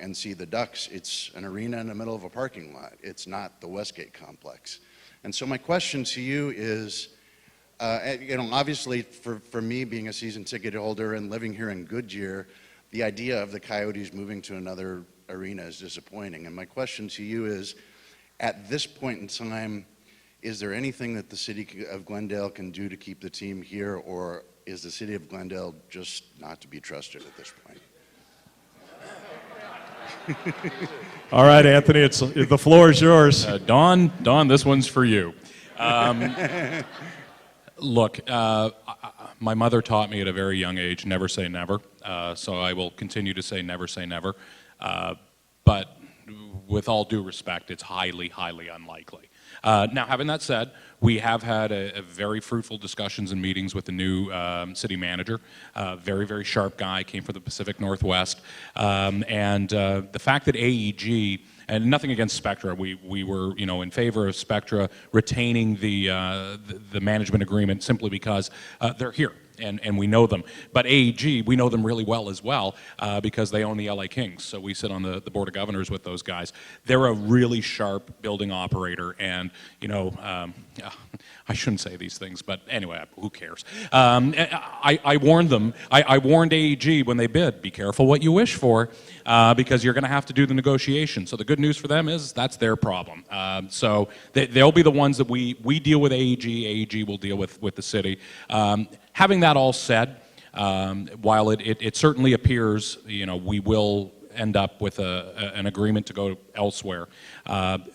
and see the Ducks, it's an arena in the middle of a parking lot. It's not the Westgate Complex. And so my question to you is, obviously for me being a season ticket holder and living here in Goodyear, the idea of the Coyotes moving to another arena is disappointing. And my question to you is, at this point in time, is there anything that the city of Glendale can do to keep the team here, or is the city of Glendale just not to be trusted at this point? All right, Anthony, the floor is yours. Don, this one's for you. Look, my mother taught me at a very young age, never say never. So I will continue to say never. But with all due respect, it's highly, highly unlikely. Now, having that said, we have had a very fruitful discussions and meetings with the new city manager. Very, very sharp guy, came from the Pacific Northwest. And the fact that AEG, and nothing against Spectra, we were in favor of Spectra retaining the management agreement simply because they're here. And we know them. But AEG, we know them really well as well because they own the LA Kings. So we sit on the Board of Governors with those guys. They're a really sharp building operator. And, I shouldn't say these things, but anyway, who cares? I warned them. I warned AEG when they bid, be careful what you wish for because you're going to have to do the negotiation. So the good news for them is that's their problem. So they'll be the ones that we deal with AEG. AEG will deal with the city. Having that all said, while it certainly appears, we will end up with an agreement to go elsewhere,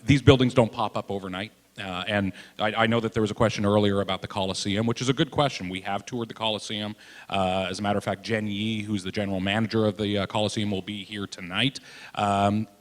these buildings don't pop up overnight. And I know that there was a question earlier about the Coliseum, which is a good question. We have toured the Coliseum. As a matter of fact, Jen Yee, who's the general manager of the Coliseum, will be here tonight.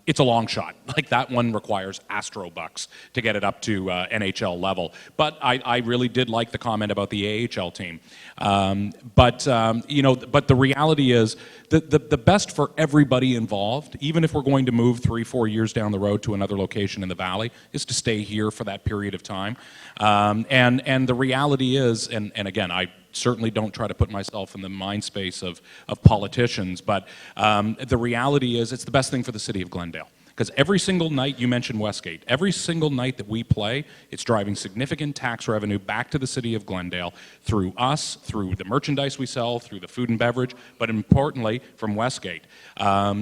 It's a long shot. Like that one requires Astro bucks to get it up to NHL level. But I really did like the comment about the AHL team. But the reality is the best for everybody involved, even if we're going to move 3-4 years down the road to another location in the Valley, is to stay here for that period of time. And the reality is, and again, I certainly don't try to put myself in the mind space of politicians, but the reality is it's the best thing for the city of Glendale. Because every single night, you mentioned Westgate, every single night that we play, it's driving significant tax revenue back to the city of Glendale through us, through the merchandise we sell, through the food and beverage, but importantly, from Westgate.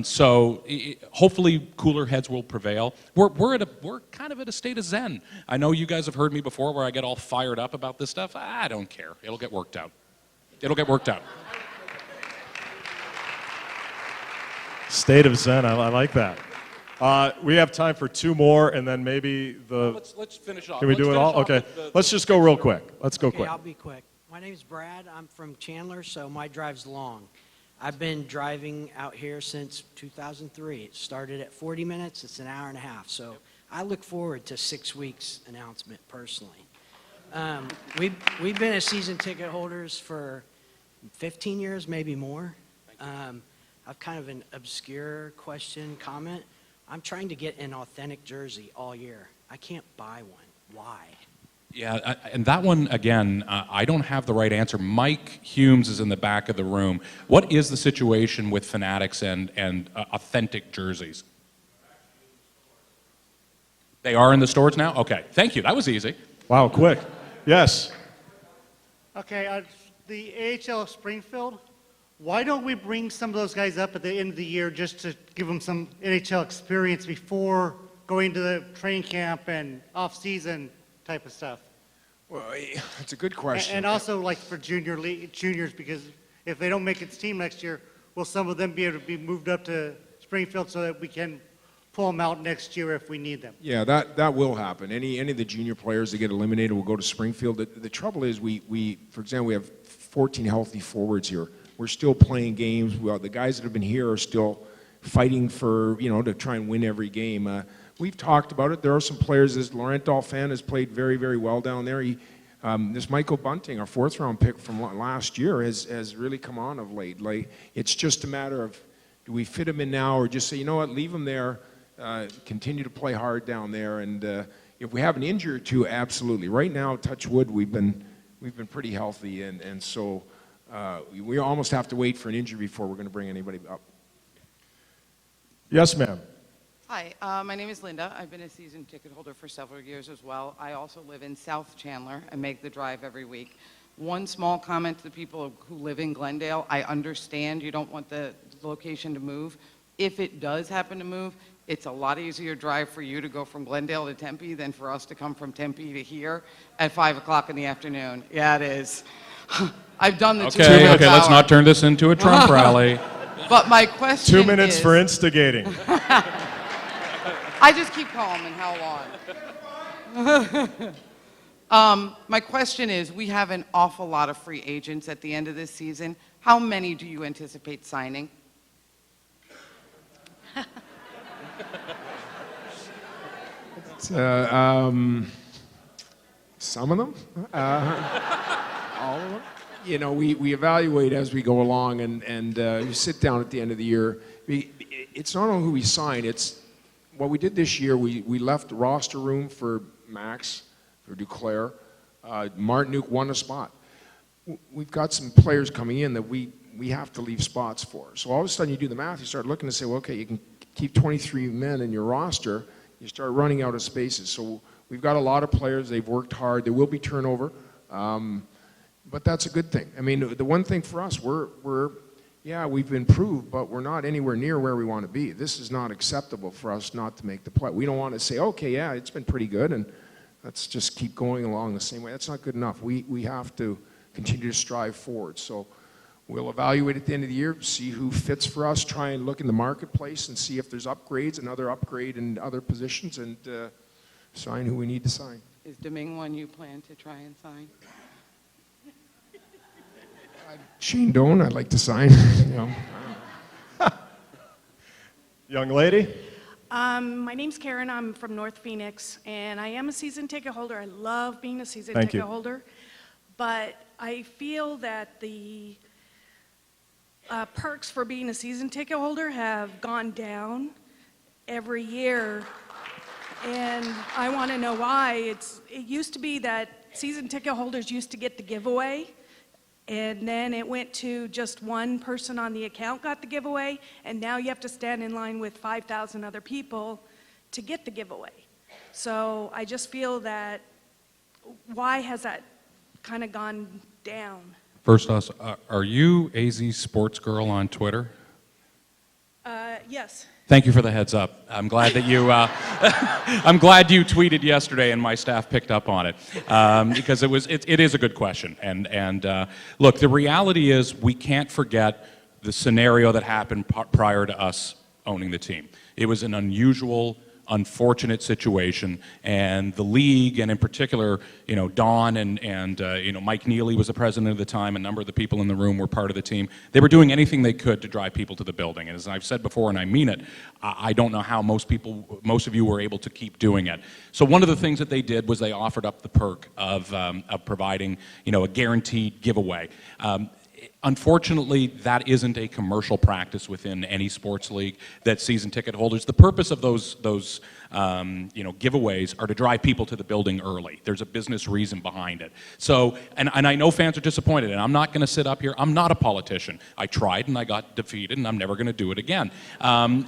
So hopefully cooler heads will prevail. We're kind of at a state of zen. I know you guys have heard me before where I get all fired up about this stuff. I don't care. It'll get worked out. It'll get worked out. State of zen, I like that. We have time for two more, and then maybe Let's finish off. Can we do it all? Okay. Let's just go real quick. Let's go quick. I'll be quick. My name's Brad. I'm from Chandler, so my drive's long. I've been driving out here since 2003. It started at 40 minutes. It's an hour and a half. So I look forward to 6 weeks announcement personally. We've been as season ticket holders for 15 years, maybe more. I've kind of an obscure question, comment. I'm trying to get an authentic jersey all year. I can't buy one. Why? Yeah, and that one, again, I don't have the right answer. Mike Humes is in the back of the room. What is the situation with Fanatics and authentic jerseys? They are in the stores now? Okay, thank you. That was easy. Wow, quick. Yes. Okay, the AHL Springfield, why don't we bring some of those guys up at the end of the year just to give them some NHL experience before going to the training camp and off-season type of stuff? Well, it's a good question. And also like for juniors, because if they don't make its team next year, will some of them be able to be moved up to Springfield so that we can pull them out next year if we need them? Yeah, that will happen. Any of the junior players that get eliminated will go to Springfield. The trouble is we for example, we have 14 healthy forwards here. We're still playing games. Well, the guys that have been here are still fighting for, to try and win every game. We've talked about it. There are some players. This Laurent Dauphin has played very, very well down there. This Michael Bunting, our 4th-round pick from last year, has really come on of late. Like, it's just a matter of, do we fit him in now, or just say, you know what, leave him there, continue to play hard down there, and if we have an injury or two, absolutely. Right now, touch wood, we've been pretty healthy, and so we almost have to wait for an injury before we're going to bring anybody up. Yes, ma'am. Hi, my name is Linda. I've been a season ticket holder for several years as well. I also live in South Chandler and make the drive every week. One small comment to the people who live in Glendale. I understand you don't want the location to move. If it does happen to move, it's a lot easier drive for you to go from Glendale to Tempe than for us to come from Tempe to here at 5 o'clock in the afternoon. Yeah, it is. I've done the 2 minutes Okay, let's not turn this into a Trump rally. But my question 2 minutes for instigating. I just keep calm and how long? My question is, we have an awful lot of free agents at the end of this season. How many do you anticipate signing? Some of them, all of them. We evaluate as we go along, and you sit down at the end of the year. It's not only who we sign, it's what we did this year. We left roster room for Max, for Duclair. Martinook won a spot. We've got some players coming in that we have to leave spots for. So all of a sudden you do the math, you start looking to say, well, okay, you can keep 23 men in your roster, you start running out of spaces. So we've got a lot of players, they've worked hard, there will be turnover, but that's a good thing. I mean, the one thing for us, we've improved, but we're not anywhere near where we want to be. This is not acceptable for us not to make the play. We don't want to say, okay, yeah, it's been pretty good, and let's just keep going along the same way. That's not good enough. We have to continue to strive forward. So we'll evaluate at the end of the year, see who fits for us, try and look in the marketplace and see if there's upgrades, another upgrade in other positions, and sign who we need to sign. Is Domingue one you plan to try and sign? Shane Doan, I'd like to sign. Young lady? My name's Karen. I'm from North Phoenix, and I am a season ticket holder. I love being a season Thank ticket you. holder, but I feel that the perks for being a season ticket holder have gone down every year, and I want to know why. It used to be that season ticket holders used to get the giveaway, and then it went to just one person on the account got the giveaway, and now you have to stand in line with 5,000 other people to get the giveaway. So I just feel that, why has that kind of gone down? First off, are you AZ Sports Girl on Twitter? Yes. Thank you for the heads up. I'm glad that you, I'm glad you tweeted yesterday and my staff picked up on it, because it is a good question. And look, the reality is we can't forget the scenario that happened prior to us owning the team. It was an unusual, unfortunate situation, and the league, and in particular, Don and Mike Neely was the president at the time. A number of the people in the room were part of the team. They were doing anything they could to drive people to the building. And as I've said before, and I mean it, I don't know how most of you were able to keep doing it. So one of the things that they did was they offered up the perk of providing, a guaranteed giveaway. Unfortunately, that isn't a commercial practice within any sports league that season ticket holders. The purpose of those giveaways are to drive people to the building early. There's a business reason behind it. So, and I know fans are disappointed, and I'm not going to sit up here. I'm not a politician. I tried and I got defeated, and I'm never going to do it again.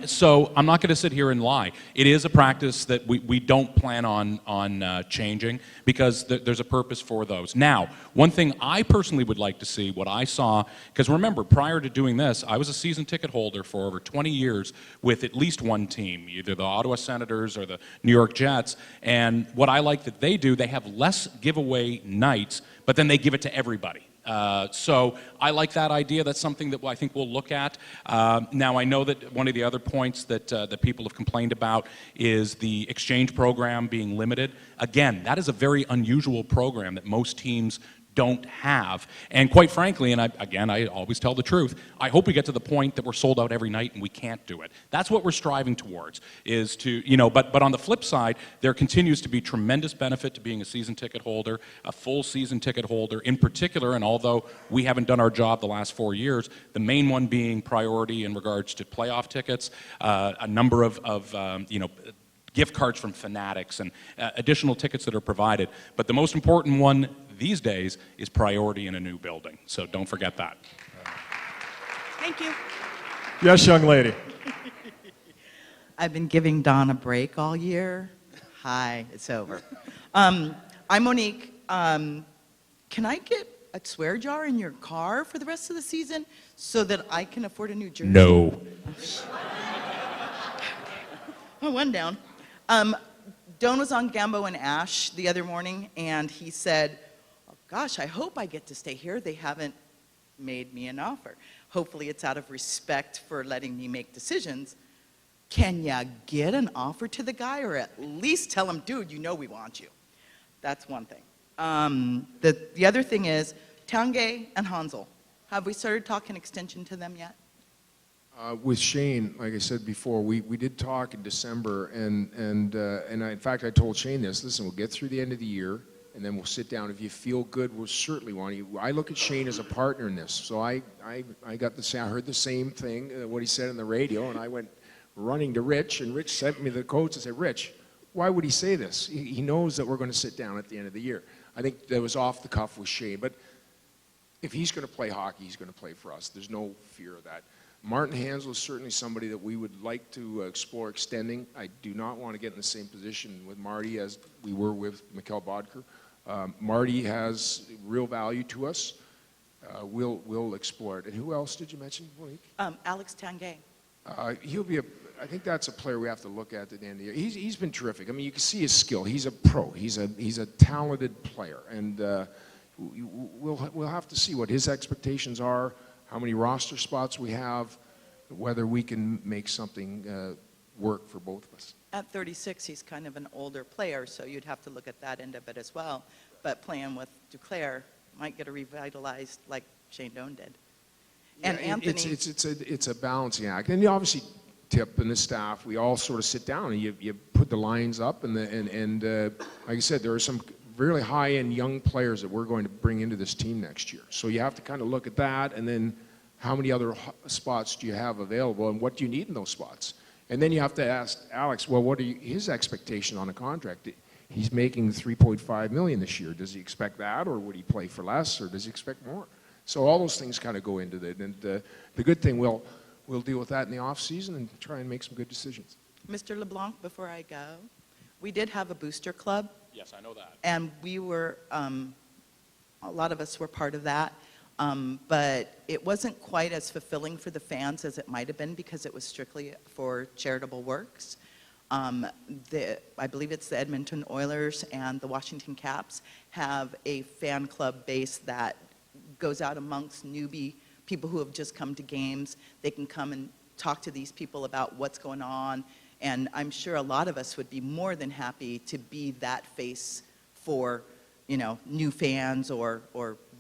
So I'm not going to sit here and lie. It is a practice that we don't plan on changing, because there's a purpose for those. Now, one thing I personally would like to see, what I saw, because remember, prior to doing this, I was a season ticket holder for over 20 years with at least one team, either the Ottawa Senators or the New York Jets. And what I like that they do, they have less giveaway nights, but then they give it to everybody. So I like that idea. That's something that I think we'll look at. Now, I know that one of the other points that people have complained about is the exchange program being limited. Again, that is a very unusual program that most teams don't have. And quite frankly, and I always tell the truth, I hope we get to the point that we're sold out every night and we can't do it. That's what we're striving towards, is to, but on the flip side, there continues to be tremendous benefit to being a season ticket holder, a full season ticket holder in particular, and although we haven't done our job the last 4 years, the main one being priority in regards to playoff tickets, a number of gift cards from Fanatics and additional tickets that are provided. But the most important one these days is priority in a new building. So don't forget that. Thank you. Yes, young lady. I've been giving Don a break all year. Hi, it's over. I'm Monique. Can I get a swear jar in your car for the rest of the season so that I can afford a new jersey? No. Oh, one down. Don was on Gambo and Ash the other morning, and he said, oh, gosh, I hope I get to stay here. They haven't made me an offer. Hopefully it's out of respect for letting me make decisions. Can ya get an offer to the guy, or at least tell him, dude, we want you? That's one thing. The other thing is, Tanguay and Hansel. Have we started talking extension to them yet? With Shane, like I said before, we did talk in December, and in fact, I told Shane this, listen, we'll get through the end of the year, and then we'll sit down. If you feel good, we'll certainly want you. I look at Shane as a partner in this, so I got the same, I heard the same thing, what he said on the radio, and I went running to Rich, and Rich sent me the quotes and said, Rich, why would he say this? He knows that we're going to sit down at the end of the year. I think that was off the cuff with Shane, but if he's going to play hockey, he's going to play for us. There's no fear of that. Martin Hansel is certainly somebody that we would like to explore extending. I do not want to get in the same position with Marty as we were with Mikkel Bodker. Marty has real value to us. We'll explore it. And who else did you mention, Monique? Alex Tanguay. He'll be I think that's a player we have to look at the end of the year. He's been terrific. I mean, you can see his skill. He's a pro. He's a talented player, and we'll have to see what his expectations are, how many roster spots we have, whether we can make something work for both of us. At 36, he's kind of an older player, so you'd have to look at that end of it as well. But playing with Duclair might get a revitalized like Shane Doan did. And Yeah, Anthony. It's a balancing act, and obviously Tip and the staff, we all sort of sit down and you put the lines up, and like I said, there are some really high-end young players that we're going to bring into this team next year. So you have to kind of look at that, and then how many other spots do you have available, and what do you need in those spots? And then you have to ask Alex, well, what are his expectation on a contract? He's making $3.5 million this year. Does he expect that, or would he play for less, or does he expect more? So all those things kind of go into it. And the good thing, we'll deal with that in the off season and try and make some good decisions. Mr. LeBlanc, before I go, we did have a booster club. Yes, I know that. And we were, a lot of us were part of that. But it wasn't quite as fulfilling for the fans as it might have been, because it was strictly for charitable works. I believe it's the Edmonton Oilers and the Washington Caps have a fan club base that goes out amongst newbie people who have just come to games. They can come and talk to these people about what's going on And I'm sure a lot of us would be more than happy to be that face for, new fans or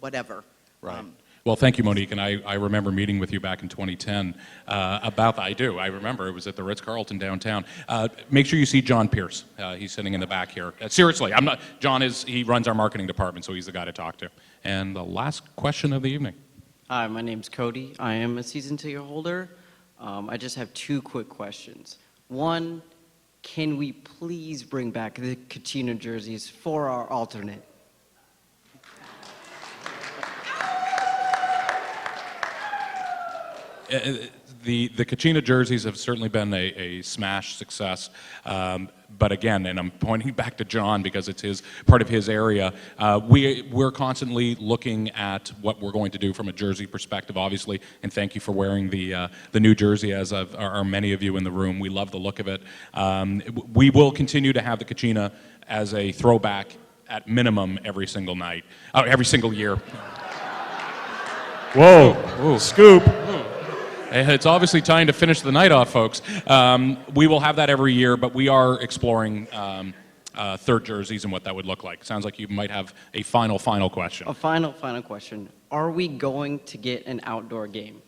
whatever. Right. Well, thank you, Monique, and I remember meeting with you back in 2010 about that. I do. I remember. It was at the Ritz-Carlton downtown. Make sure you see John Pierce. He's sitting in the back here. Seriously, I'm not. John he runs our marketing department, so he's the guy to talk to. And the last question of the evening. Hi, my name's Cody. I am a season ticket holder. I just have 2 quick questions. One, can we please bring back the Katina jerseys for our alternate? The Kachina jerseys have certainly been a smash success. But again, and I'm pointing back to John because it's part of his area, we're constantly looking at what we're going to do from a jersey perspective, obviously, and thank you for wearing the new jersey, as are many of you in the room. We love the look of it. We will continue to have the Kachina as a throwback at minimum every single night, every single year. Whoa, Ooh. Scoop. It's obviously time to finish the night off, folks. We will have that every year, but we are exploring third jerseys and what that would look like. Sounds like you might have a final question. A final question. Are we going to get an outdoor game?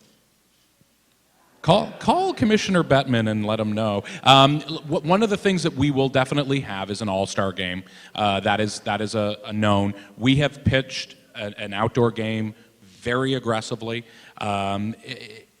Call Commissioner Bettman and let him know. One of the things that we will definitely have is an all-star game. That is a known. We have pitched an outdoor game very aggressively.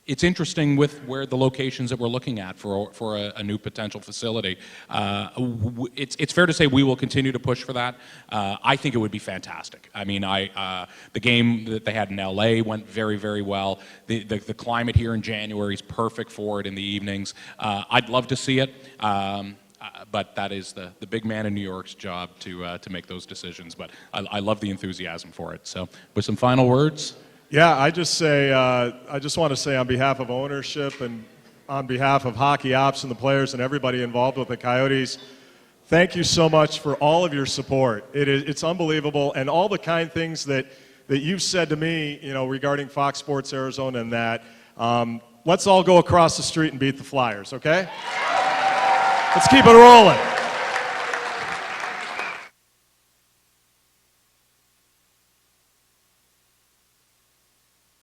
It's interesting with where the locations that we're looking at for a new potential facility. It's fair to say we will continue to push for that. I think it would be fantastic. I mean, the game that they had in LA went very, very well. The climate here in January is perfect for it in the evenings. I'd love to see it. But that is the big man in New York's job to make those decisions. But I love the enthusiasm for it. So with some final words. Yeah, I just want to say on behalf of ownership and on behalf of hockey ops and the players and everybody involved with the Coyotes, thank you so much for all of your support. It's unbelievable, and all the kind things that you've said to me, regarding Fox Sports Arizona and that. Let's all go across the street and beat the Flyers, okay? Let's keep it rolling.